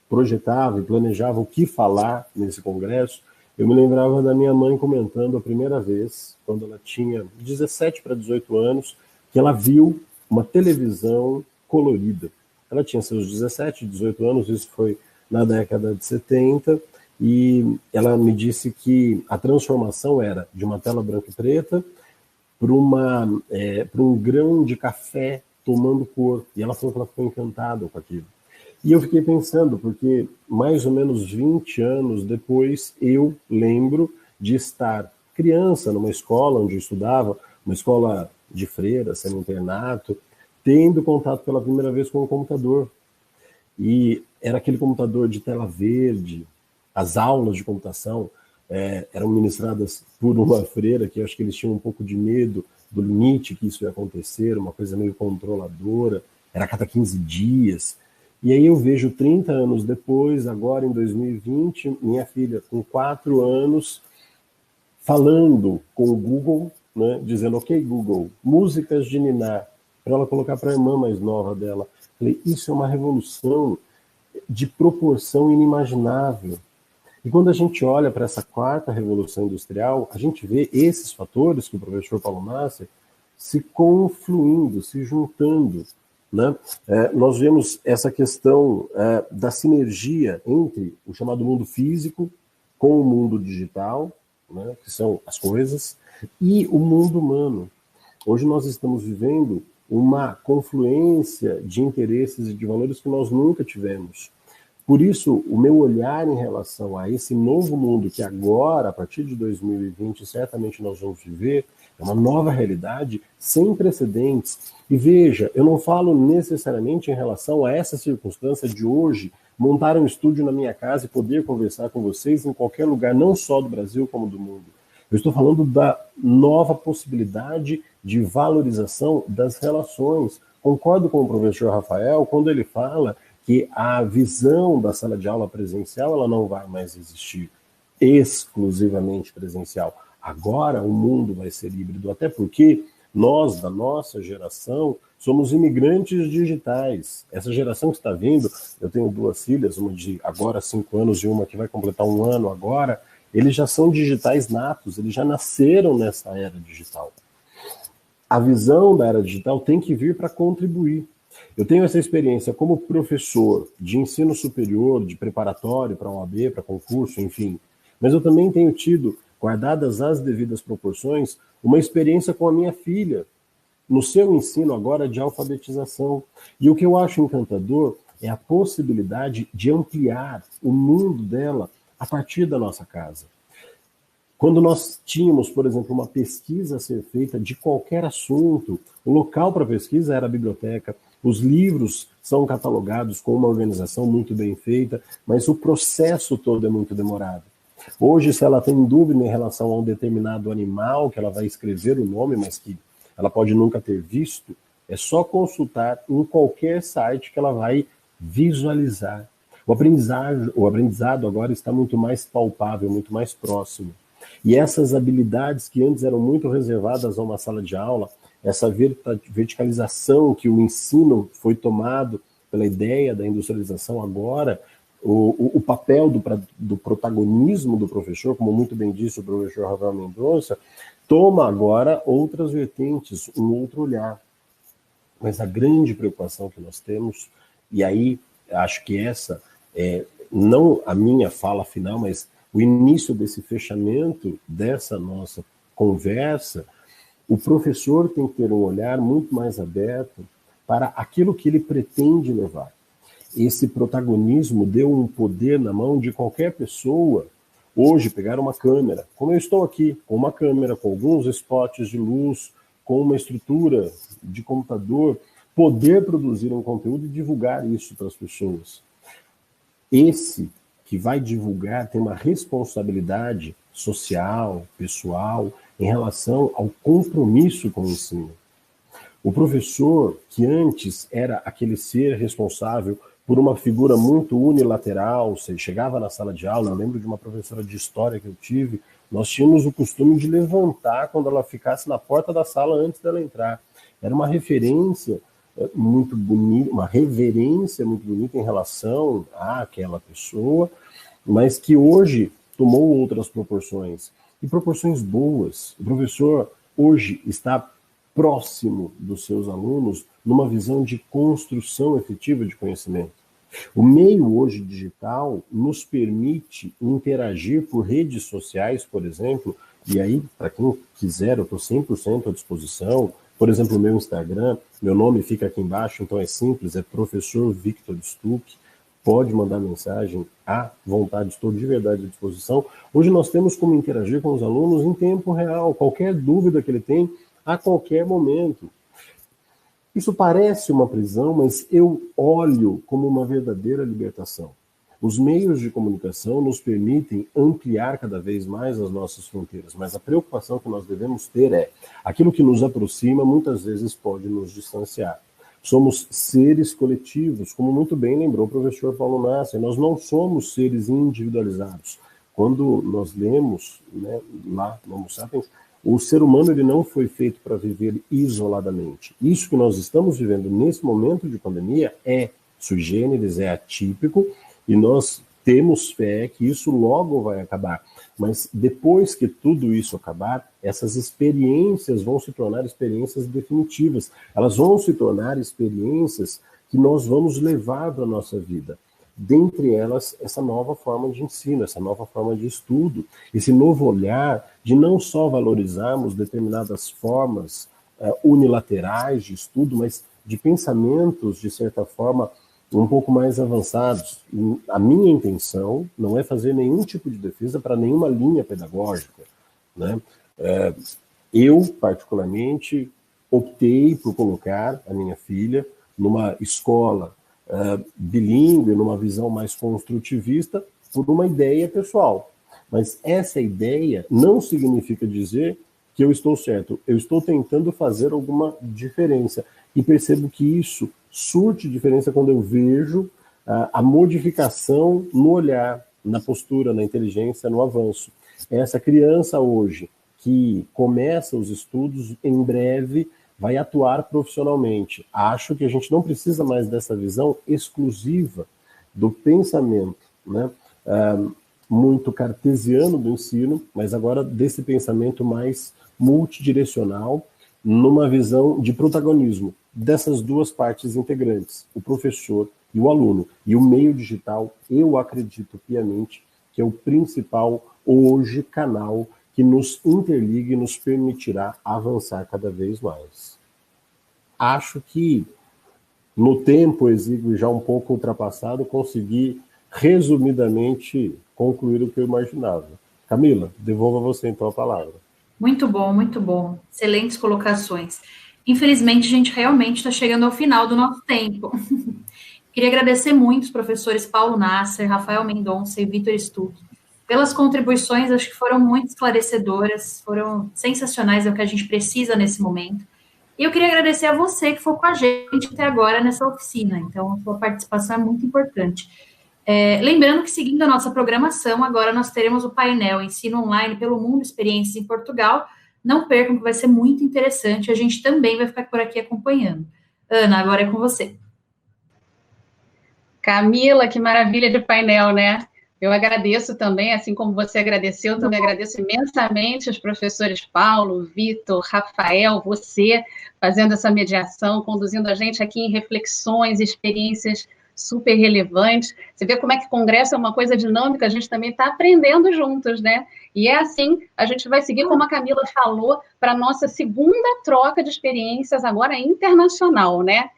projetava e planejava o que falar nesse congresso, eu me lembrava da minha mãe comentando a primeira vez, quando ela tinha 17 para 18 anos, que ela viu uma televisão colorida. Ela tinha seus 17, 18 anos, isso foi na década de 70, e ela me disse que a transformação era de uma tela branca e preta para um grão de café tomando cor. E ela falou que ela ficou encantada com aquilo. E eu fiquei pensando, porque mais ou menos 20 anos depois, eu lembro de estar criança numa escola onde eu estudava, uma escola de freira, semi-internato, tendo contato pela primeira vez com o computador. E era aquele computador de tela verde, as aulas de computação eram ministradas por uma freira, que eu acho que eles tinham um pouco de medo do limite que isso ia acontecer, uma coisa meio controladora, era a cada 15 dias. E aí eu vejo 30 anos depois, agora em 2020, minha filha com 4 anos, falando com o Google, né, dizendo, ok, Google, músicas de ninar, para ela colocar para a irmã mais nova dela. Falei, isso é uma revolução de proporção inimaginável. E quando a gente olha para essa quarta revolução industrial, a gente vê esses fatores que o professor Paulo Nasser se confluindo, se juntando. Né? Nós vemos essa questão da sinergia entre o chamado mundo físico com o mundo digital, né, que são as coisas, e o mundo humano. Hoje nós estamos vivendo uma confluência de interesses e de valores que nós nunca tivemos. Por isso, o meu olhar em relação a esse novo mundo que agora, a partir de 2020, certamente nós vamos viver, é uma nova realidade sem precedentes. E veja, eu não falo necessariamente em relação a essa circunstância de hoje, montar um estúdio na minha casa e poder conversar com vocês em qualquer lugar, não só do Brasil como do mundo. Eu estou falando da nova possibilidade de valorização das relações. Concordo com o professor Rafael quando ele fala que a visão da sala de aula presencial ela não vai mais existir exclusivamente presencial. Agora o mundo vai ser híbrido, até porque nós, da nossa geração, somos imigrantes digitais. Essa geração que está vindo, eu tenho 2 filhas, uma de agora 5 anos e uma que vai completar 1 ano agora, eles já são digitais natos, eles já nasceram nessa era digital. A visão da era digital tem que vir para contribuir. Eu tenho essa experiência como professor de ensino superior, de preparatório para OAB, para concurso, enfim. Mas eu também tenho tido, guardadas as devidas proporções, uma experiência com a minha filha, no seu ensino agora de alfabetização. E o que eu acho encantador é a possibilidade de ampliar o mundo dela a partir da nossa casa. Quando nós tínhamos, por exemplo, uma pesquisa a ser feita de qualquer assunto, o local para pesquisa era a biblioteca, os livros são catalogados com uma organização muito bem feita, mas o processo todo é muito demorado. Hoje, se ela tem dúvida em relação a um determinado animal, que ela vai escrever o nome, mas que ela pode nunca ter visto, é só consultar em qualquer site que ela vai visualizar. O aprendizado agora está muito mais palpável, muito mais próximo. E essas habilidades que antes eram muito reservadas a uma sala de aula, essa verticalização que o ensino foi tomado pela ideia da industrialização agora, o papel do protagonismo do professor, como muito bem disse o professor Rafael Mendonça, toma agora outras vertentes, um outro olhar. Mas a grande preocupação que nós temos, e aí acho que essa é não a minha fala final, mas o início desse fechamento dessa nossa conversa, o professor tem que ter um olhar muito mais aberto para aquilo que ele pretende levar. Esse protagonismo deu um poder na mão de qualquer pessoa, hoje, pegar uma câmera, como eu estou aqui, com uma câmera, com alguns spots de luz, com uma estrutura de computador, poder produzir um conteúdo e divulgar isso para as pessoas. Esse que vai divulgar tem uma responsabilidade social, pessoal, em relação ao compromisso com o ensino. O professor, que antes era aquele ser responsável por uma figura muito unilateral, você chegava na sala de aula, eu lembro de uma professora de história que eu tive, nós tínhamos o costume de levantar quando ela ficasse na porta da sala antes dela entrar. Era uma referência muito bonita, uma reverência muito bonita em relação àquela pessoa, mas que hoje tomou outras proporções, e proporções boas. O professor hoje está próximo dos seus alunos numa visão de construção efetiva de conhecimento. O meio hoje digital nos permite interagir por redes sociais, por exemplo, e aí, para quem quiser, eu estou 100% à disposição. Por exemplo, o meu Instagram, meu nome fica aqui embaixo, então é simples, é Professor Victor Stuck. Pode mandar mensagem à vontade, estou de verdade à disposição. Hoje nós temos como interagir com os alunos em tempo real, qualquer dúvida que ele tem, a qualquer momento. Isso parece uma prisão, mas eu olho como uma verdadeira libertação. Os meios de comunicação nos permitem ampliar cada vez mais as nossas fronteiras, mas a preocupação que nós devemos ter é aquilo que nos aproxima muitas vezes pode nos distanciar. Somos seres coletivos, como muito bem lembrou o professor Paulo Nasser, nós não somos seres individualizados. Quando nós lemos, né, lá no Homo Sapiens, o ser humano ele não foi feito para viver isoladamente. Isso que nós estamos vivendo nesse momento de pandemia é sui generis, é atípico, e nós temos fé que isso logo vai acabar. Mas depois que tudo isso acabar, essas experiências vão se tornar experiências definitivas. Elas vão se tornar experiências que nós vamos levar para a nossa vida. Dentre elas, essa nova forma de ensino, essa nova forma de estudo, esse novo olhar de não só valorizarmos determinadas formas unilaterais de estudo, mas de pensamentos, de certa forma, um pouco mais avançados. A minha intenção não é fazer nenhum tipo de defesa para nenhuma linha pedagógica, né? Eu, particularmente, optei por colocar a minha filha numa escola bilíngue, numa visão mais construtivista, por uma ideia pessoal. Mas essa ideia não significa dizer que eu estou certo. Eu estou tentando fazer alguma diferença. E percebo que isso surte diferença quando eu vejo a modificação no olhar, na postura, na inteligência, no avanço. Essa criança hoje que começa os estudos, em breve vai atuar profissionalmente. Acho que a gente não precisa mais dessa visão exclusiva do pensamento, né? Muito cartesiano do ensino, mas agora desse pensamento mais multidirecional, numa visão de protagonismo dessas duas partes integrantes, o professor e o aluno. E o meio digital, eu acredito piamente, que é o principal, hoje, canal que nos interliga e nos permitirá avançar cada vez mais. Acho que, no tempo exíguo e já um pouco ultrapassado, consegui, resumidamente, concluir o que eu imaginava. Camila, devolvo a você, então, a palavra. Muito bom, muito bom. Excelentes colocações. Infelizmente, a gente realmente está chegando ao final do nosso tempo. Queria agradecer muito os professores Paulo Nasser, Rafael Mendonça e Victor Stuck pelas contribuições, acho que foram muito esclarecedoras, foram sensacionais, é o que a gente precisa nesse momento. E eu queria agradecer a você que ficou com a gente até agora nessa oficina. Então, a sua participação é muito importante. Lembrando que, seguindo a nossa programação, agora nós teremos o painel Ensino Online pelo Mundo, Experiências em Portugal. Não percam, que vai ser muito interessante. A gente também vai ficar por aqui acompanhando. Ana, agora é com você. Camila, que maravilha de painel, né? Eu agradeço também, assim como você agradeceu, também agradeço imensamente os professores Paulo, Vitor, Rafael, você, fazendo essa mediação, conduzindo a gente aqui em reflexões, experiências super relevantes. Você vê como é que o congresso é uma coisa dinâmica, a gente também está aprendendo juntos, né? E é assim, a gente vai seguir, como a Camila falou, para a nossa segunda troca de experiências, agora internacional, né?